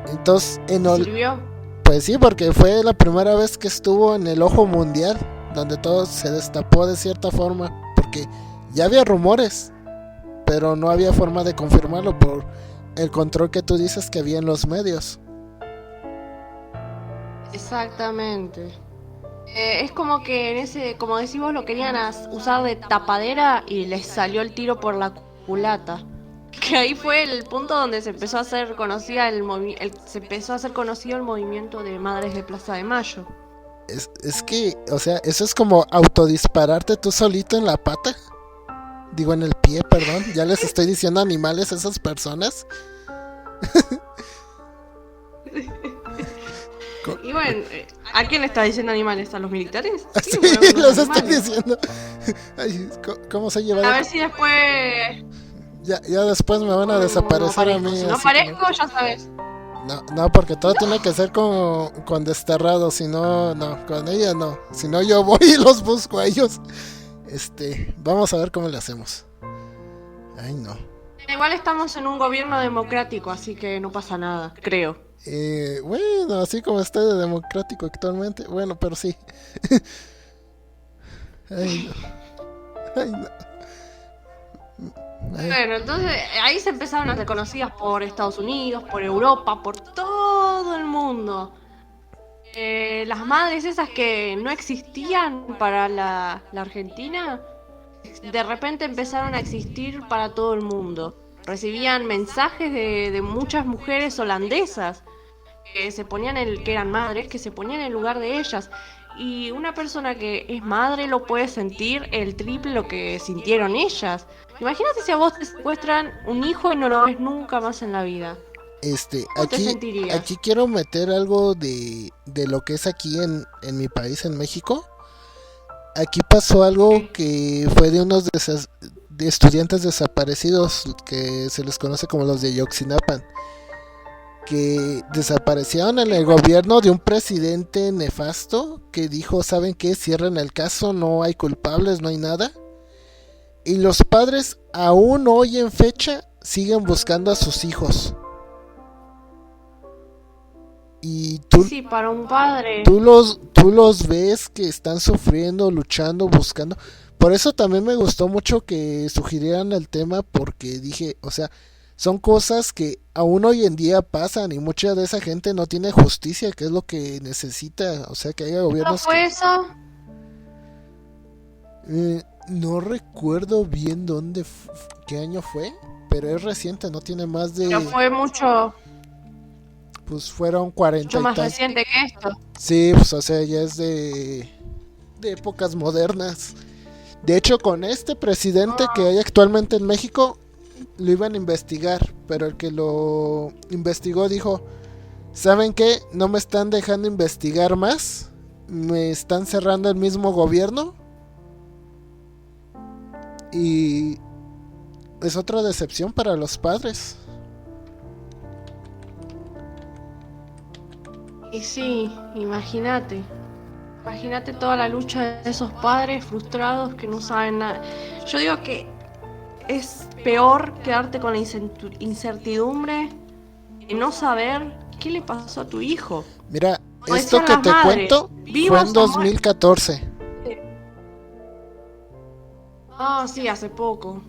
Entonces, ¿Sirvió? Pues sí, porque fue la primera vez que estuvo en el ojo mundial, donde todo se destapó de cierta forma, porque ya había rumores, pero no había forma de confirmarlo por el control que tú dices que había en los medios. Exactamente. Es como que como decimos, lo querían usar de tapadera y les salió el tiro por la culata. Que ahí fue el punto donde se empezó a hacer conocida se empezó a hacer conocido el movimiento de Madres de Plaza de Mayo. Es que, o sea, eso es como autodispararte tú solito en la pata. Digo, en el pie, perdón. Ya les estoy diciendo animales a esas personas. Y bueno, ¿a quién le está diciendo animales? ¿A los militares? Sí, los estoy diciendo. Ay, ¿cómo se lleva? A ver si después... Ya después me van a desaparecer a mí. Si no aparezco, ya sabes. No, porque todo tiene que ser con desterrado. Si no, con ella no. Si no, yo voy y los busco a ellos. Vamos a ver cómo le hacemos. Ay, no. Igual estamos en un gobierno democrático, así que no pasa nada, creo. Bueno, así como está de democrático actualmente. Bueno, pero sí. Ay, no. Ay, no. Bueno, entonces ahí se empezaron a ser conocidas por Estados Unidos, por Europa, por todo el mundo. Las madres esas que no existían para la Argentina, de repente empezaron a existir para todo el mundo. Recibían mensajes de muchas mujeres holandesas que eran madres, que se ponían en el lugar de ellas. Y una persona que es madre lo puede sentir el triple lo que sintieron ellas. Imagínate si a vos te secuestran un hijo y no lo ves nunca más en la vida. ¿Cómo te sentirías? Aquí quiero meter algo de lo que es aquí en mi país, en México. Aquí pasó algo que fue de unos de estudiantes desaparecidos, que se les conoce como los de Yoxinapan, que desaparecieron en el gobierno de un presidente nefasto que dijo, ¿saben qué? Cierren el caso, no hay culpables, no hay nada. Y los padres aún hoy en fecha siguen buscando a sus hijos. y Sí, para un padre. tú los ves que están sufriendo, luchando, buscando. Por eso también me gustó mucho que sugirieran el tema, porque dije, o sea, son cosas que aún hoy en día pasan y mucha de esa gente no tiene justicia, que es lo que necesita. O sea, que haya ¿Cuándo gobiernos fue que... eso? No recuerdo bien qué año fue, pero es reciente, no tiene más Pero de... fue mucho, Pues fueron mucho 40 y más tal. reciente que esto. Sí, pues o sea, ya es de épocas modernas. De hecho, con este presidente que hay actualmente en México, lo iban a investigar, pero el que lo investigó dijo, ¿saben qué? No me están dejando investigar más, me están cerrando el mismo gobierno y es otra decepción para los padres. Y sí, imagínate. Imagínate toda la lucha de esos padres frustrados que no saben nada. Yo digo que es peor quedarte con la incertidumbre de no saber qué le pasó a tu hijo. Mira, Como esto decían que las te madres, cuento fue vivos en o 2014. Ah, sí, hace poco.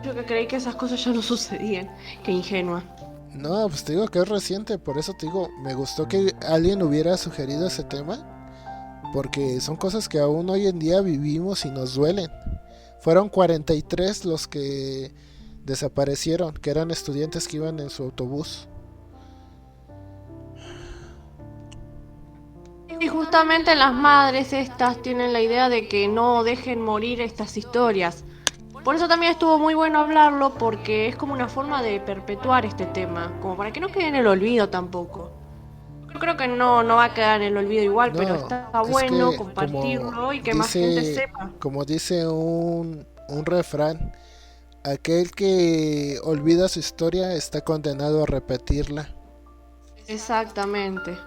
Yo que creí que esas cosas ya no sucedían. Qué ingenua. No, pues te digo que es reciente, por eso te digo, me gustó que alguien hubiera sugerido ese tema, porque son cosas que aún hoy en día vivimos y nos duelen. Fueron 43 los que desaparecieron, que eran estudiantes que iban en su autobús. Y justamente las madres estas tienen la idea de que no dejen morir estas historias. Por eso también estuvo muy bueno hablarlo, porque es como una forma de perpetuar este tema, como para que no quede en el olvido tampoco. Yo creo que no va a quedar en el olvido igual, pero No, está es bueno que compartirlo y que más gente sepa. como dice un refrán, aquel que olvida su historia está condenado a repetirla. Exactamente.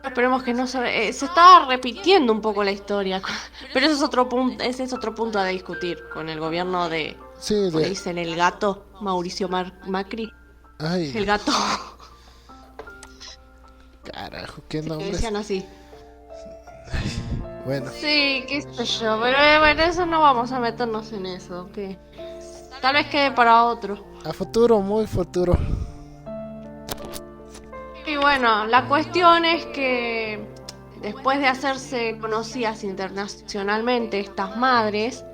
Esperemos que no se está repitiendo un poco la historia, pero ese es otro punto a discutir con el gobierno de, Sí, ¿cómo le dicen? El gato, Mauricio Macri, ay, el gato, carajo, qué que nombres. decían así. Bueno, Sí, qué sé yo, pero bueno, eso no vamos a meternos en eso, que tal vez quede para otro. a futuro, muy futuro. Y bueno, la cuestión es que después de hacerse conocidas internacionalmente, estas madres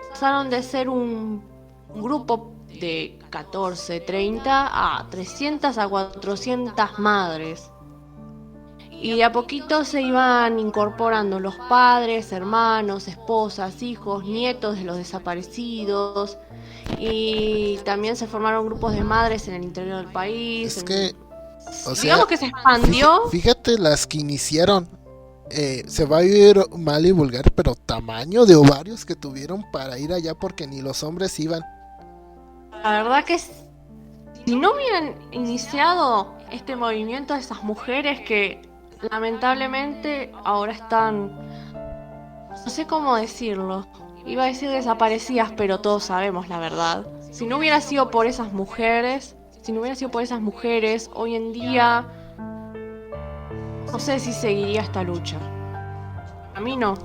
pasaron de ser un grupo de 14, 30 a 300 a 400 madres. Y de a poquito se iban incorporando los padres, hermanos, esposas, hijos, nietos de los desaparecidos. Y también se formaron grupos de madres en el interior del país. Es que, o sea, digamos que se expandió. fíjate las que iniciaron. Se va a ir mal y vulgar, pero tamaño de ovarios que tuvieron para ir allá porque ni los hombres iban. La verdad que si no hubieran iniciado este movimiento de esas mujeres que lamentablemente ahora están, no sé cómo decirlo, iba a decir desaparecidas, pero todos sabemos la verdad. Si no hubiera sido por esas mujeres, hoy en día no sé si seguiría esta lucha. A mí no.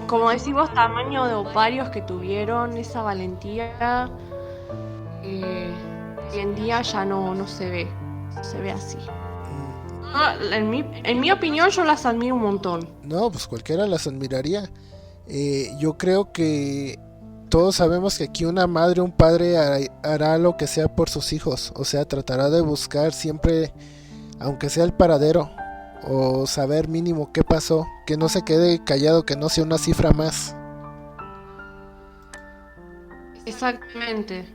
Como decís vos, tamaño de ovarios que tuvieron, esa valentía, hoy en día ya no se ve. Se ve así. En mi opinión, yo las admiro un montón. No, pues cualquiera las admiraría. Yo creo que todos sabemos que aquí una madre o un padre hará lo que sea por sus hijos. O sea, tratará de buscar siempre, aunque sea el paradero, o saber mínimo qué pasó, que no se quede callado, que no sea una cifra más. Exactamente.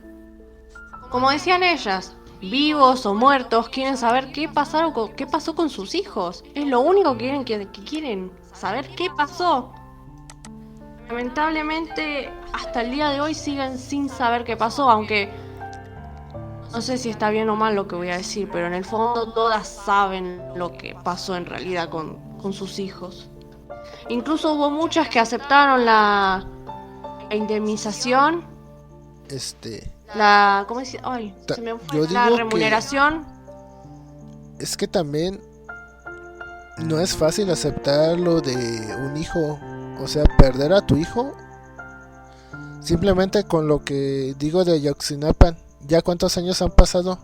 Como decían ellas, vivos o muertos, quieren saber qué pasó con sus hijos. Es lo único que quieren saber qué pasó. Lamentablemente, hasta el día de hoy siguen sin saber qué pasó, aunque no sé si está bien o mal lo que voy a decir, pero en el fondo todas saben lo que pasó en realidad con sus hijos. Incluso hubo muchas que aceptaron la indemnización. ¿cómo dice? Ay, se me fue. Yo La digo remuneración. que es que también no es fácil aceptar lo de un hijo. O sea, perder a tu hijo. Simplemente con lo que digo de Ayotzinapa. Ya cuántos años han pasado.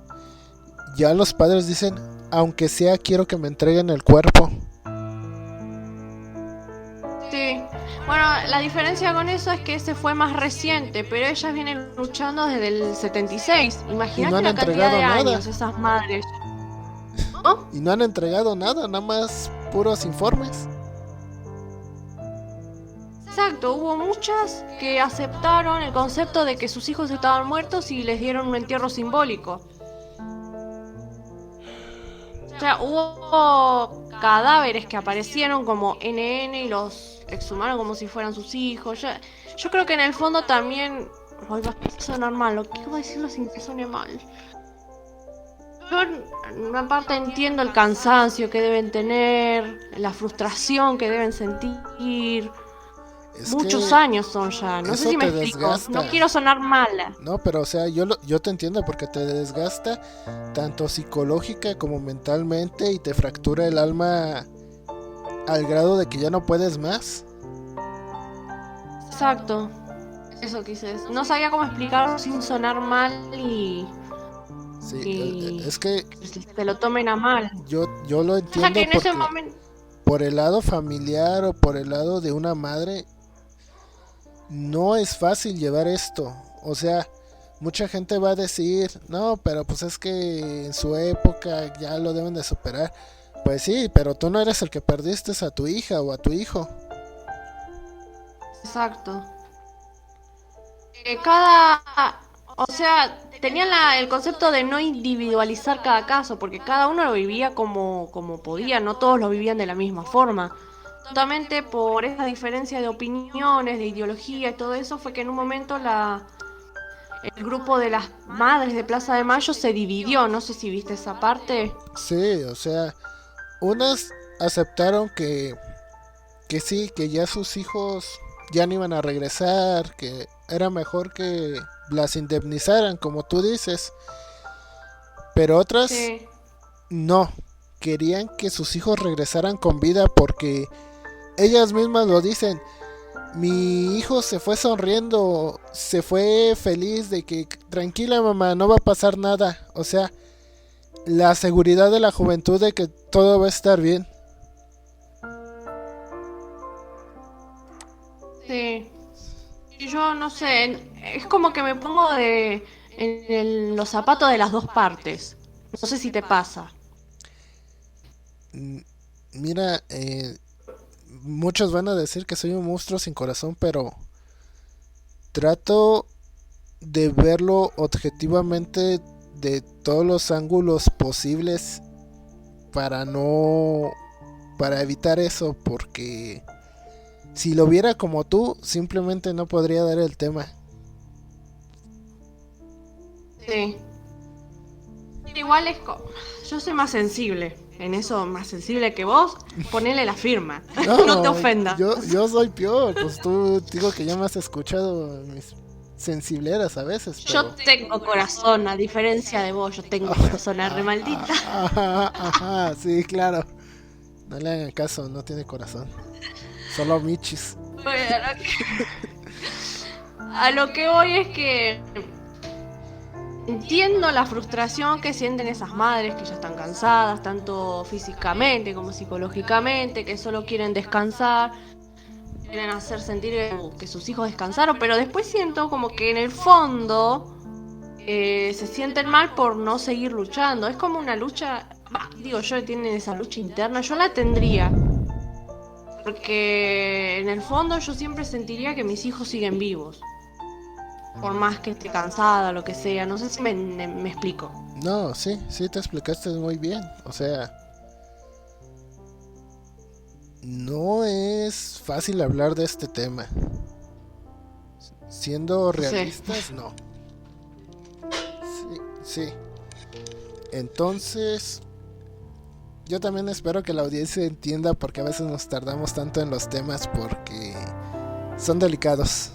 Ya los padres dicen, aunque sea quiero que me entreguen el cuerpo. Sí. Bueno, la diferencia con eso es que ese fue más reciente, pero ellas vienen luchando desde el 76. Y no Imagínate han la cantidad entregado de nada. años esas madres. ¿No? Y no han entregado nada, nada más puros informes. Exacto, hubo muchas que aceptaron el concepto de que sus hijos estaban muertos y les dieron un entierro simbólico. O sea, hubo cadáveres que aparecieron como NN y los exhumaron como si fueran sus hijos. Yo creo que en el fondo también... Hoy va a sonar mal, lo quiero decirlo sin que suene mal. Yo en una parte entiendo el cansancio que deben tener, la frustración que deben sentir. Es Muchos que años son ya, no sé eso si me te explico. desgasta. No quiero sonar mala. No, pero o sea, yo te entiendo porque te desgasta tanto psicológica como mentalmente y te fractura el alma al grado de que ya no puedes más. Exacto. Eso quise decir. No sabía cómo explicarlo sin sonar mal y Sí, Y- es que te lo tomen a mal. yo lo O sea entiendo que en ese porque momento... por el lado familiar o por el lado de una madre no es fácil llevar esto. O sea, mucha gente va a decir, no, pero pues es que en su época ya lo deben de superar. Pues sí, pero tú no eres el que perdiste a tu hija o a tu hijo. Exacto. Cada... O sea, tenían el concepto de no individualizar cada caso, porque cada uno lo vivía como podía, no todos lo vivían de la misma forma. Justamente por esa diferencia de opiniones, de ideología y todo eso, fue que en un momento el grupo de las madres de Plaza de Mayo se dividió, no sé si viste esa parte. Sí, o sea, unas aceptaron que sí, que ya sus hijos ya no iban a regresar, que era mejor que las indemnizaran, como tú dices. Pero otras Sí, no, querían que sus hijos regresaran con vida porque ellas mismas lo dicen. Mi hijo se fue sonriendo, se fue feliz de que tranquila mamá, no va a pasar nada. O sea, la seguridad de la juventud de que todo va a estar bien. sí. Y yo no sé, es como que me pongo en los zapatos de las dos partes. No sé si te pasa. Mm, Mira, muchos van a decir que soy un monstruo sin corazón, pero trato de verlo objetivamente de todos los ángulos posibles para no, para evitar eso, porque si lo viera como tú, simplemente no podría dar el tema. Sí. Igual yo soy más sensible. En eso, más sensible que vos, ponele la firma. No te ofendas. yo soy peor, pues tú digo que ya me has escuchado mis sensibleras a veces, Yo pero... tengo corazón, a diferencia de vos, yo tengo corazón, arre maldita. Ajá, sí, claro. No le hagan caso, no tiene corazón. Solo michis. Bueno, a lo que voy es que entiendo la frustración que sienten esas madres que ya están cansadas, tanto físicamente como psicológicamente, que solo quieren descansar, quieren hacer sentir que sus hijos descansaron, pero después siento como que en el fondo se sienten mal por no seguir luchando. Es como una lucha, digo yo, tienen esa lucha interna, yo la tendría. Porque en el fondo yo siempre sentiría que mis hijos siguen vivos. Por más que esté cansada, lo que sea. No sé si me explico. No, sí, sí te explicaste muy bien. O sea, no es fácil hablar de este tema. Siendo realistas, no. Sí, sí. Entonces, yo también espero que la audiencia entienda porque a veces nos tardamos tanto en los temas porque son delicados.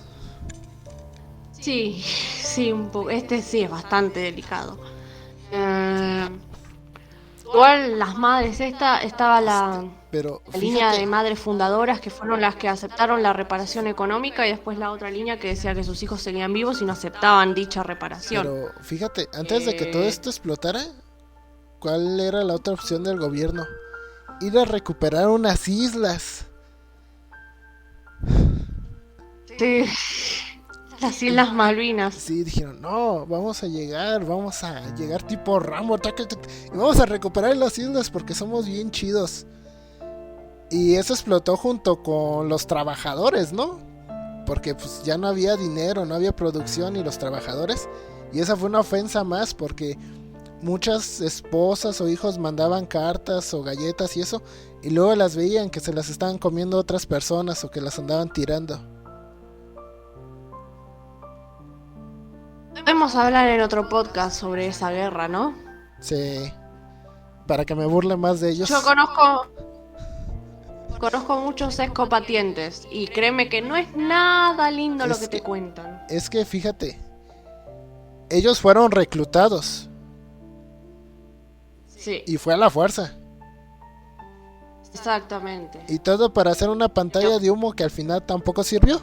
Sí, sí, un poco. Este sí es bastante delicado. Igual las madres estaba Pero la línea de fíjate, madres fundadoras que fueron las que aceptaron la reparación económica y después la otra línea que decía que sus hijos seguían vivos y no aceptaban dicha reparación. antes de que todo Eh, esto explotara, ¿cuál era la otra opción del gobierno? Ir a recuperar unas islas. sí, las Islas Malvinas. Sí, dijeron, no, vamos a llegar tipo Rambo, y vamos a recuperar las islas porque somos bien chidos. Y eso explotó junto con los trabajadores, ¿no? Porque pues ya no había dinero, no había producción y los trabajadores. Y esa fue una ofensa más porque muchas esposas o hijos mandaban cartas o galletas y eso, y luego las veían que se las estaban comiendo otras personas o que las andaban tirando. Podemos hablar en otro podcast sobre esa guerra, ¿no? Sí, para que me burle más de ellos. Yo conozco muchos excombatientes y créeme que no es nada lindo lo Es que te que- cuentan. Es que fíjate, ellos fueron reclutados Sí, y fue a la fuerza. exactamente. Y todo para hacer una pantalla de humo que al final tampoco sirvió.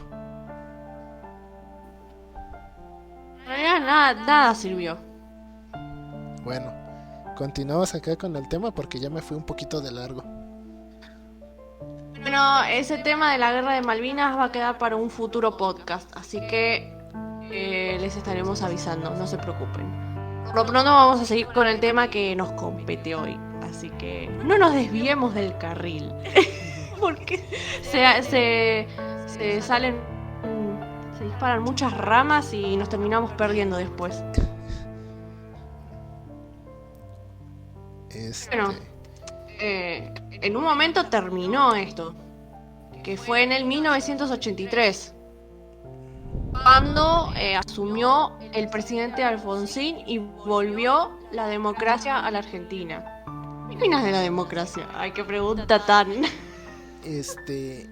En realidad nada sirvió. Bueno, continuamos acá con el tema porque ya me fui un poquito de largo. Bueno, ese tema de la guerra de Malvinas va a quedar para un futuro podcast, así que les estaremos avisando, no se preocupen. Por lo pronto vamos a seguir con el tema que nos compete hoy, así que no nos desviemos del carril, porque se salen, se disparan muchas ramas y nos terminamos perdiendo después. Bueno, en un momento terminó esto, que fue en el 1983, cuando asumió el presidente Alfonsín y volvió la democracia a la Argentina. ¿Qué opinas de la democracia? Ay, qué pregunta tan... De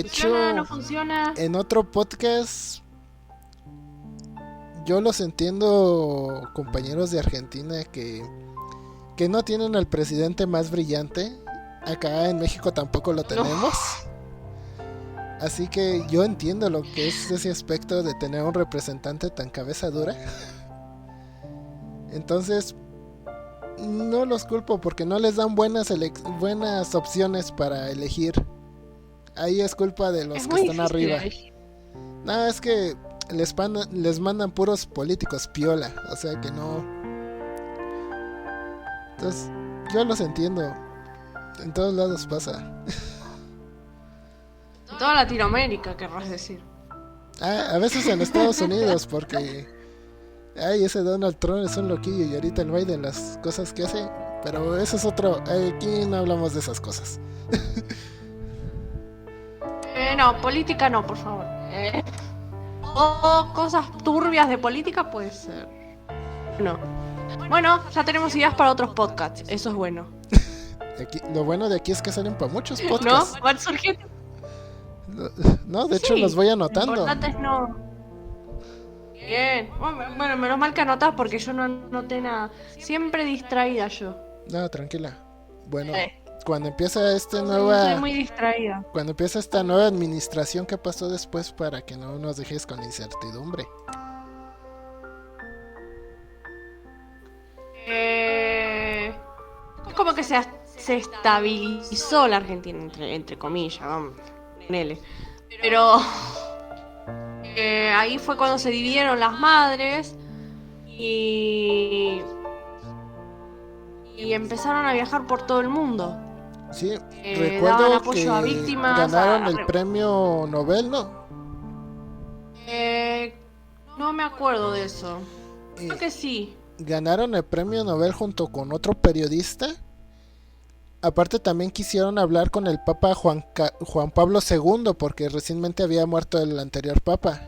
hecho, ¿Funciona, no funciona? en otro podcast yo los entiendo, compañeros de Argentina, que no tienen al presidente más brillante. Acá en México tampoco lo tenemos. Así que yo entiendo lo que es ese aspecto de tener un representante tan cabeza dura. Entonces, no los culpo porque no les dan buenas opciones para elegir. Ahí es culpa de los Es que muy están difícil arriba. elegir. No, es que les mandan puros políticos piola. O sea que no. Entonces, yo los entiendo. En todos lados pasa. En toda Latinoamérica, querrás decir. A veces en Estados Unidos, porque ay, ese Donald Trump es un loquillo y ahorita el Biden las cosas que hace, pero eso es otro, aquí no hablamos de esas cosas. No, política no, por favor. O cosas turbias de política puede ser. No. Bueno, ya tenemos ideas para otros podcasts, eso es bueno. Lo bueno de aquí es que salen para muchos ¿No? podcasts. Van surgiendo. No, de hecho Sí, los voy Lo anotando. importante es no. Bien. Bueno, menos mal que anotás porque yo no anoté nada. Siempre distraída yo. No, tranquila. Bueno, Sí. cuando empieza Soy muy distraída. cuando empieza esta nueva administración, ¿qué pasó después para que no nos dejes con la incertidumbre? Como que se estabilizó la Argentina, entre comillas, vamos, ponele. Pero ahí fue cuando se dividieron las madres y empezaron a viajar por todo el mundo. Sí, daban recuerdo apoyo que a víctimas, ganaron a- el premio Nobel, ¿no? No me acuerdo de eso. Eh, Creo que sí. Ganaron el premio Nobel junto con otro periodista. Aparte también quisieron hablar con el Papa Juan Pablo II porque recientemente había muerto el anterior Papa.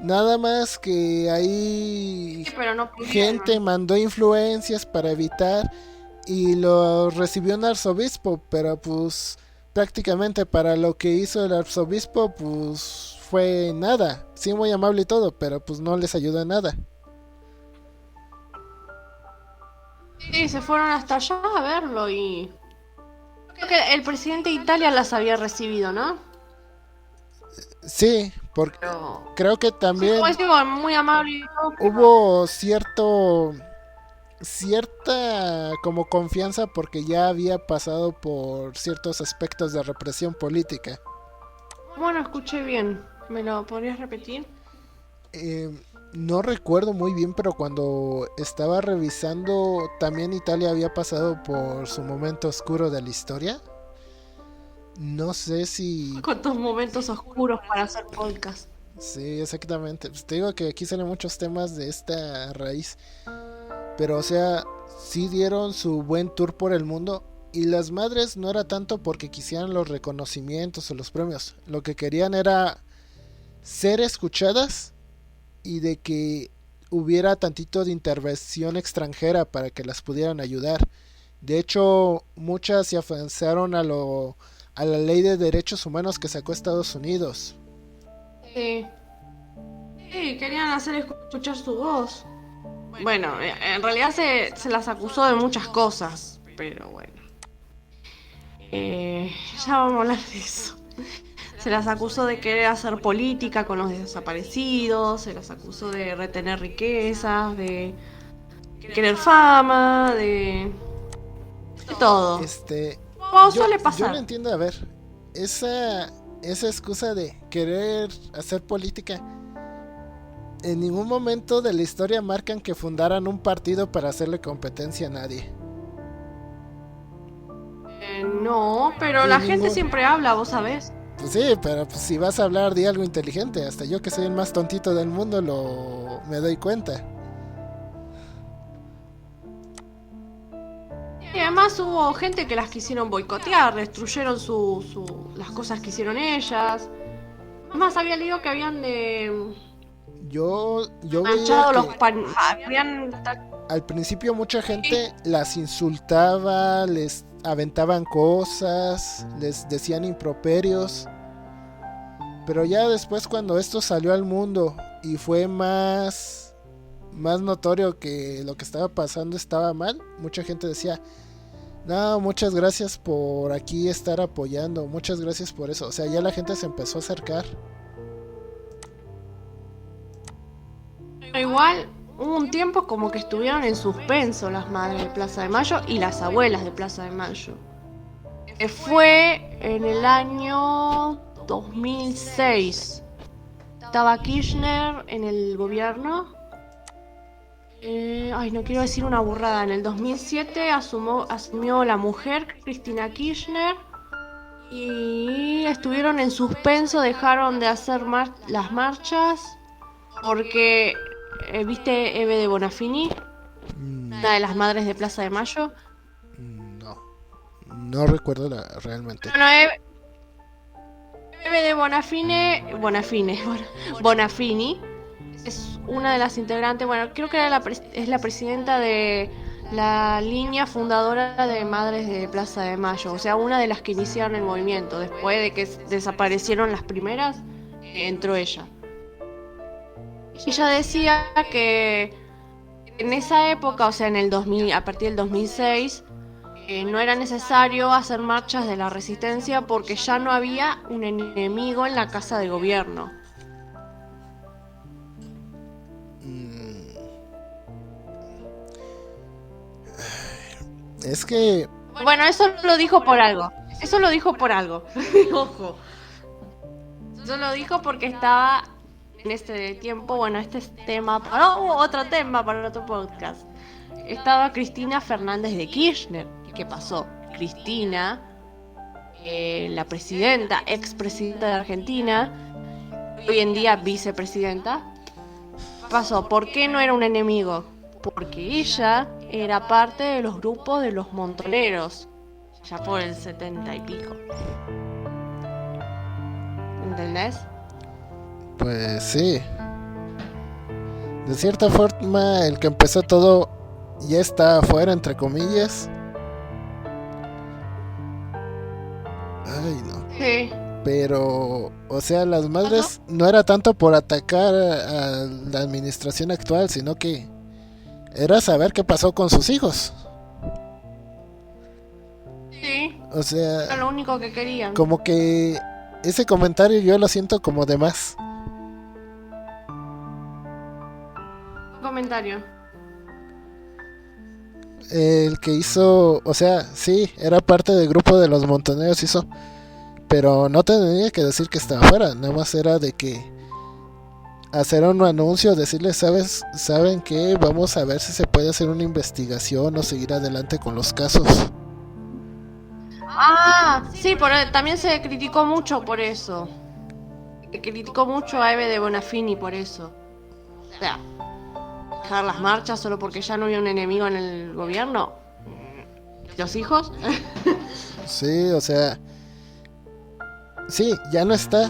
Nada más que ahí Sí, pero no pudieron. gente mandó influencias para evitar y lo recibió un arzobispo, pero pues prácticamente para lo que hizo el arzobispo pues fue nada. sí, muy amable y todo, pero pues no les ayuda en nada. Sí, se fueron hasta allá a verlo y... Creo que el presidente de Italia las había recibido, ¿no? Sí, porque Pero... creo que Sí, también como digo, muy amable y todo, pero... hubo cierta como confianza porque ya había pasado por ciertos aspectos de represión política. Bueno, escuché bien. ¿Me lo podrías repetir? Eh, no recuerdo muy bien, pero cuando estaba revisando, también Italia había pasado por su momento oscuro de la historia. No sé si... ¿Cuántos momentos oscuros para hacer podcast? Sí, exactamente. Pues te digo que aquí salen muchos temas de esta raíz. Pero o sea, sí dieron su buen tour por el mundo. Y las madres no era tanto porque quisieran los reconocimientos o los premios. Lo que querían era ser escuchadas y de que hubiera tantito de intervención extranjera para que las pudieran ayudar. De hecho, muchas se afianzaron a la ley de derechos humanos que sacó Estados Unidos. Sí. Sí, querían hacer escuchar su voz. Bueno, en realidad se las acusó de muchas cosas, pero bueno. Ya vamos a hablar de eso. Se las acusó de querer hacer política con los desaparecidos, se las acusó de retener riquezas, de querer fama, de todo. Como suele Yo no pasar. entiendo, a ver, esa excusa de querer hacer política, en ningún momento de la historia marcan que fundaran un partido para hacerle competencia a nadie. No, pero Y la gente ningún... siempre habla, vos sabés. Pues sí, pero pues, si vas a hablar de algo inteligente, hasta yo que soy el más tontito del mundo me doy cuenta. Y además hubo gente que las quisieron boicotear, destruyeron las cosas que hicieron ellas. Además había leído que habían Yo veía manchado los que habían... al principio mucha gente las insultaba, les aventaban cosas, les decían improperios. Pero ya después, cuando esto salió al mundo y fue más notorio que lo que estaba pasando estaba mal, mucha gente decía: no, muchas gracias por aquí estar apoyando, muchas gracias por eso. O sea, ya la gente se empezó a acercar. Igual hubo un tiempo como que estuvieron en suspenso las madres de Plaza de Mayo y las abuelas de Plaza de Mayo. Fue en el año 2006. Estaba Kirchner en el gobierno. No quiero decir una burrada. En el 2007 asumió la mujer, Cristina Kirchner. Y estuvieron en suspenso, dejaron de hacer las marchas. Porque, ¿viste Eve de Bonafini? Una de las madres de Plaza de Mayo. No recuerdo realmente. Bueno, Eve de Bonafini es una de las integrantes, bueno, creo que es la presidenta de la línea fundadora de Madres de Plaza de Mayo, o sea, una de las que iniciaron el movimiento. Después de que desaparecieron las primeras, entró ella. Ella decía que en esa época, o sea, en el 2000, a partir del 2006, no era necesario hacer marchas de la resistencia porque ya no había un enemigo en la casa de gobierno. Es que... Bueno, eso lo dijo por algo. Ojo. Eso lo dijo porque estaba en este tiempo, bueno, este es tema para otro tema, para otro podcast. Estaba Cristina Fernández de Kirchner. ¿Qué pasó? Cristina, la presidenta, expresidenta de Argentina, hoy en día vicepresidenta. ¿Qué pasó? ¿Por qué no era un enemigo? Porque ella era parte de los grupos de los montoneros, ya por el 70 y pico. ¿Entendés? Pues sí. De cierta forma, el que empezó todo ya está afuera, entre comillas. Ay, no. Sí. Pero, o sea, las madres no era tanto por atacar a la administración actual, sino que era saber qué pasó con sus hijos. Sí, O sea, era lo único que querían. como que ese comentario yo lo siento como de más. Comentario. El que hizo, o sea, sí, era parte del grupo de los montoneros, hizo, pero no tenía que decir que estaba fuera, nada más era de que hacer un anuncio, decirles, saben que vamos a ver si se puede hacer una investigación o seguir adelante con los casos. Ah, sí, también se criticó mucho por eso. Se criticó mucho a Eve de Bonafini por eso. O sea, dejar las marchas solo porque ya no había un enemigo en el gobierno. ¿Los hijos? Sí, o sea, sí, ya no está,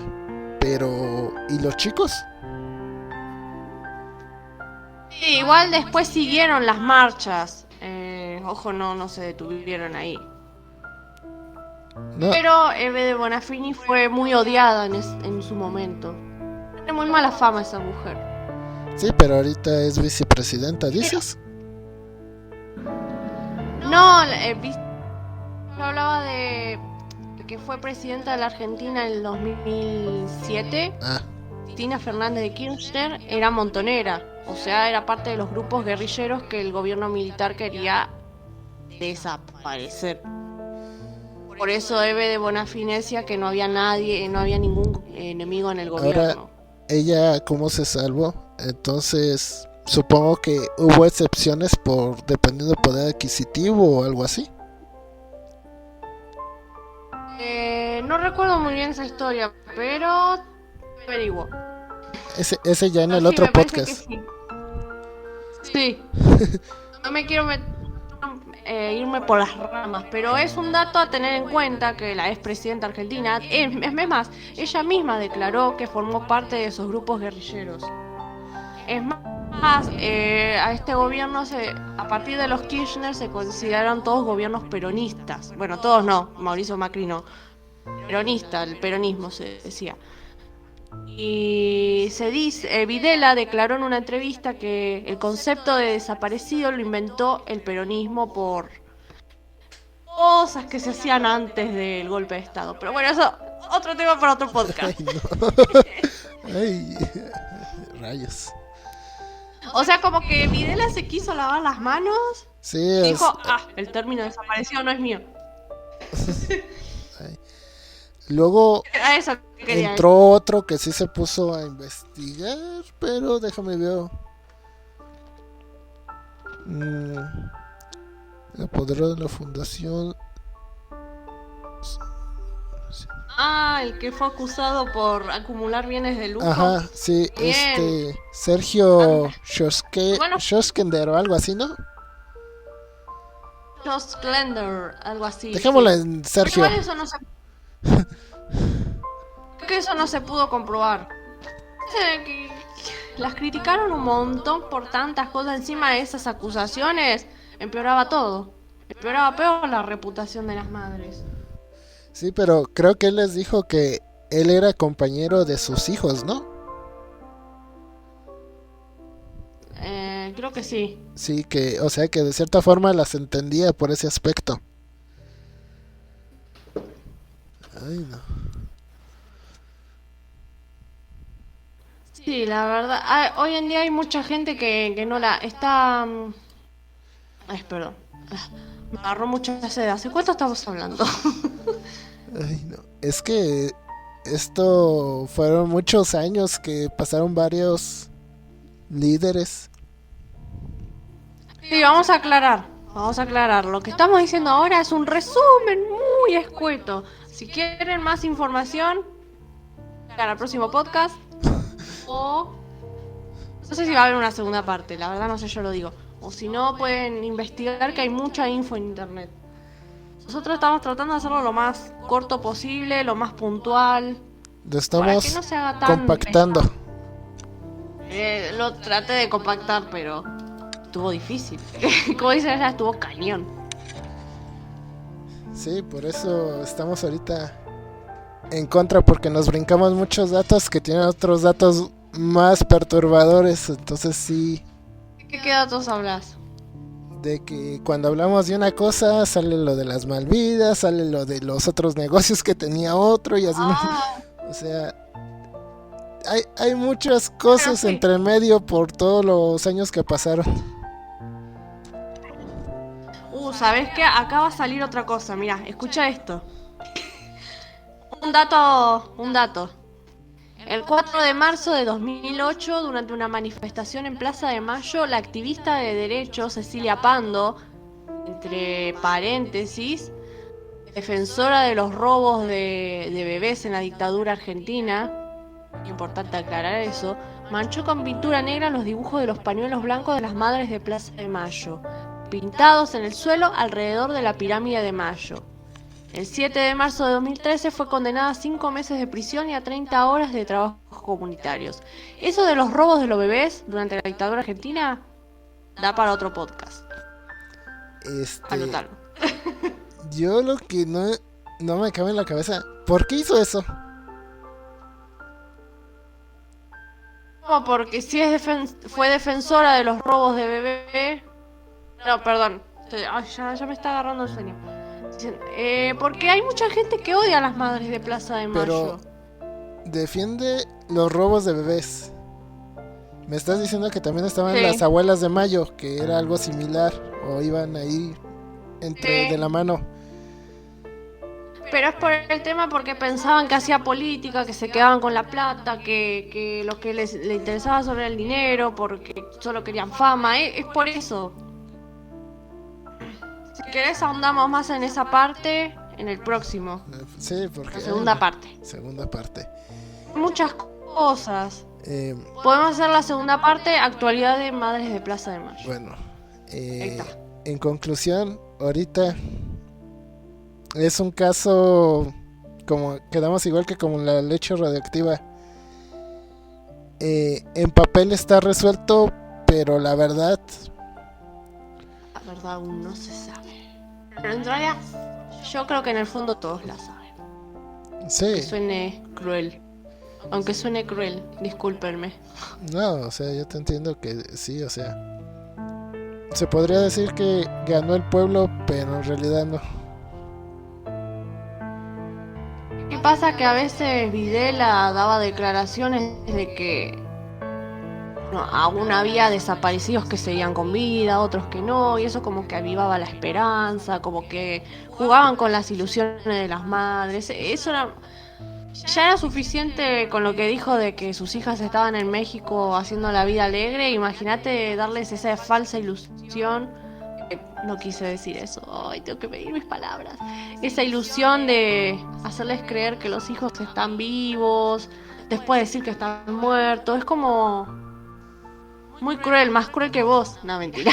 pero ¿y los chicos? Sí, igual después siguieron las marchas. Ojo, no se detuvieron ahí. No, Pero Eve de Bonafini fue muy odiada en su momento. Tiene muy mala fama esa mujer. sí, pero ahorita es vicepresidenta, ¿dices? No, yo hablaba de que fue presidenta de la Argentina en el 2007. Ah, Cristina Fernández de Kirchner era montonera. O sea, era parte de los grupos guerrilleros que el gobierno militar quería desaparecer. Por eso Eve de Bonafini decía que no había nadie, no había ningún enemigo en el gobierno. ella cómo se salvó, entonces supongo que hubo excepciones por dependiendo del poder adquisitivo o algo así. No recuerdo muy bien esa historia, pero averiguo. Ese ya en No, el sí, otro me parece podcast. que sí. Sí. No me quiero irme por las ramas, pero es un dato a tener en cuenta que la expresidenta argentina, es más, ella misma declaró que formó parte de esos grupos guerrilleros. Es más, a este gobierno, a partir de los Kirchner, se consideraron todos gobiernos peronistas. Bueno, todos no, Mauricio Macri no. Peronista, el peronismo se decía. Y se dice, Videla declaró en una entrevista que el concepto de desaparecido lo inventó el peronismo por cosas que se hacían antes del golpe de Estado. Pero bueno, eso otro tema para otro podcast. Ay, no. Ay, rayos. O sea, como que Videla se quiso lavar las manos Sí, y dijo, el término desaparecido no es mío. ay. Luego A eso quería entró otro que sí se puso a investigar, pero déjame ver. El poder de la fundación. el que fue acusado por acumular bienes de lujo. Ajá, sí, Bien. Sergio Bueno. Schoskender o algo así, ¿no? Josh Splendor, algo así. Dejémoslo sí. en Sergio. Pero igual eso no se... Creo que eso no se pudo comprobar. Las criticaron un montón por tantas cosas. Encima de esas acusaciones, empeoraba todo. Empeoraba peor la reputación de las madres. Sí, pero creo que él les dijo que él era compañero de sus hijos, ¿no? Creo que sí. Sí, que, o sea, que de cierta forma las entendía por ese aspecto. Ay, no. Sí, la verdad. Hoy en día hay mucha gente que no la está... Ay, perdón. Me agarró mucha sed. ¿Hace cuánto estamos hablando? Ay, no. Es que esto fueron muchos años que pasaron varios líderes. Sí, vamos a aclarar. Vamos a aclarar. Lo que estamos diciendo ahora es un resumen muy escueto. Si quieren más información, para el próximo podcast. O... No sé si va a haber una segunda parte. La verdad no sé, yo lo digo. O si no, pueden investigar que hay mucha info en internet. Nosotros estamos tratando de hacerlo lo más corto posible, lo más puntual. Lo estamos para que no se haga tan compactando. Lo traté de compactar, pero estuvo difícil. Como dice ella, estuvo cañón. Sí, por eso estamos ahorita en contra porque nos brincamos muchos datos que tienen otros datos más perturbadores. Entonces sí, ¿Qué datos hablas? de que cuando hablamos de una cosa sale lo de las Malvidas, sale lo de los otros negocios que tenía otro y así. Ah, O sea, hay muchas cosas sí. entre medio por todos los años que pasaron. ¿Sabés qué? Acá va a salir otra cosa, mirá, escucha esto. Un dato. El 4 de marzo de 2008, durante una manifestación en Plaza de Mayo, la activista de derechos Cecilia Pando, entre paréntesis, defensora de los robos de bebés en la dictadura argentina, importante aclarar eso, manchó con pintura negra los dibujos de los pañuelos blancos de las madres de Plaza de Mayo, pintados en el suelo alrededor de la pirámide de Mayo. El 7 de marzo de 2013 fue condenada a 5 meses de prisión y a 30 horas de trabajos comunitarios. Eso de los robos de los bebés durante la dictadura argentina da para otro podcast. Anotalo. Yo lo que no me cabe en la cabeza, ¿por qué hizo eso? No, porque si fue defensora de los robos de bebé... No, perdón. Ya me está agarrando el sueño. Porque hay mucha gente que odia a las madres de Plaza de Mayo. Pero defiende los robos de bebés. Me estás diciendo que también estaban las abuelas de Mayo, que era algo similar, o iban ahí de la mano. Pero es por el tema porque pensaban que hacía política, que se quedaban con la plata, que lo que le interesaba sobre el dinero, porque solo querían fama. Es por eso. Si querés ahondamos más en esa parte en el próximo. Sí, porque... La segunda parte. Segunda parte. Muchas cosas. Podemos hacer la segunda parte, actualidad de madres de Plaza de Mayo. Bueno, en conclusión, ahorita es un caso como quedamos igual que como la leche radioactiva. En papel está resuelto, pero la verdad aún no se sabe. Pero en realidad, yo creo que en el fondo todos la saben. Sí. Aunque suene cruel. Discúlpenme. No, o sea, yo te entiendo que sí, o sea, se podría decir que ganó el pueblo, pero en realidad no. ¿Qué pasa? Que a veces Videla daba declaraciones de que aún había desaparecidos que seguían con vida, otros que no, y eso como que avivaba la esperanza, como que jugaban con las ilusiones de las madres. Eso ya era suficiente con lo que dijo de que sus hijas estaban en México haciendo la vida alegre. Imagínate darles esa falsa ilusión. No quise decir eso, tengo que medir mis palabras. Esa ilusión de hacerles creer que los hijos están vivos, después decir que están muertos, es como muy cruel, más cruel que vos. No, mentira.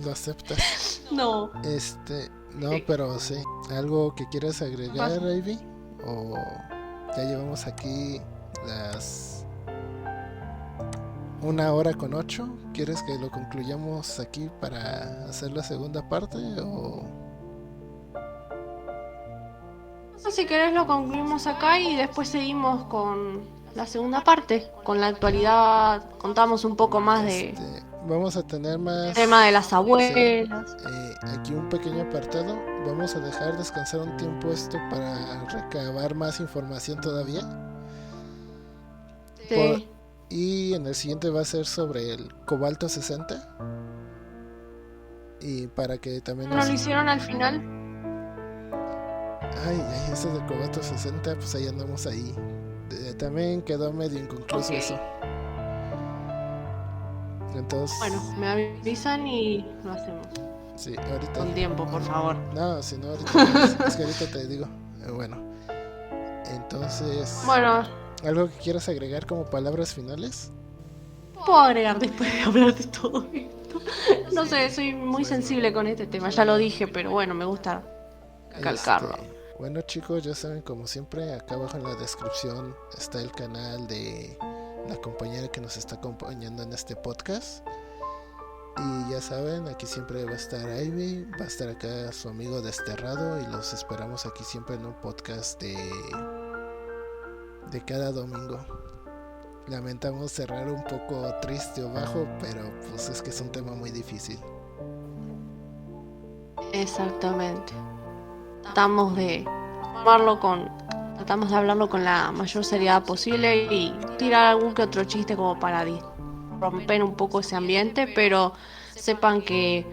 Lo aceptas. No. No, pero sí. ¿Algo que quieras agregar, Ivy? ¿O ya llevamos aquí las 1:08? ¿Quieres que lo concluyamos aquí para hacer la segunda parte? ¿O si querés lo concluimos acá y después seguimos con la segunda parte, con la actualidad, contamos un poco más de... Vamos a tener más... tema de las abuelas. Sí, aquí un pequeño apartado. Vamos a dejar descansar un tiempo esto para recabar más información todavía. Sí. Y en el siguiente va a ser sobre el cobalto 60. Y para que también... ¿No lo hicieron al final? Eso del cobalto 60, pues ahí andamos ahí. También quedó medio inconcluso eso. Entonces, bueno, me avisan y lo hacemos. Sí, ahorita. Con tiempo, por favor. No, si no, ahorita. Es que ahorita te digo. Bueno, entonces. Bueno. ¿Algo que quieras agregar como palabras finales? Puedo agregar después de hablar de todo esto. No sé, soy muy sensible con este tema, ya lo dije, pero bueno, me gusta calcarlo. Bueno, chicos, ya saben, como siempre, acá abajo en la descripción está el canal de la compañera que nos está acompañando en este podcast. Y ya saben, aquí siempre va a estar Ivy, va a estar acá su amigo Desterrado y los esperamos aquí siempre en un podcast de cada domingo. Lamentamos cerrar un poco triste o bajo, pero pues es que es un tema muy difícil. Exactamente. Tratamos de hablarlo con la mayor seriedad posible y tirar algún que otro chiste como para romper un poco ese ambiente, pero sepan que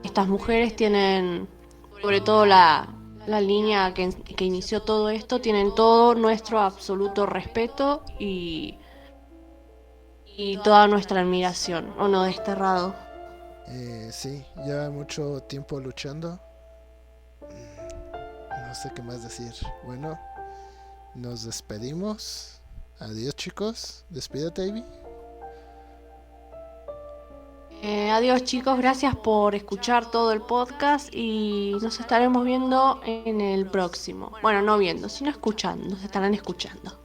estas mujeres tienen, sobre todo la línea que inició todo esto, tienen todo nuestro absoluto respeto y toda nuestra admiración, ¿o no, Desterrado? Sí, lleva mucho tiempo luchando. No sé qué más decir. Bueno, nos despedimos. Adiós, chicos. Despídete, Ivy. Adiós, chicos, gracias por escuchar todo el podcast y nos estaremos viendo en el próximo. Bueno, no viendo, sino escuchando, nos estarán escuchando.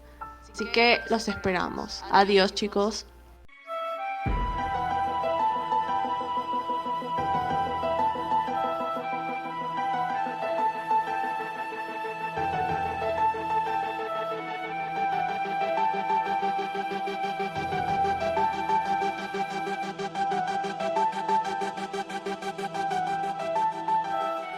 Así que los esperamos. Adiós, chicos.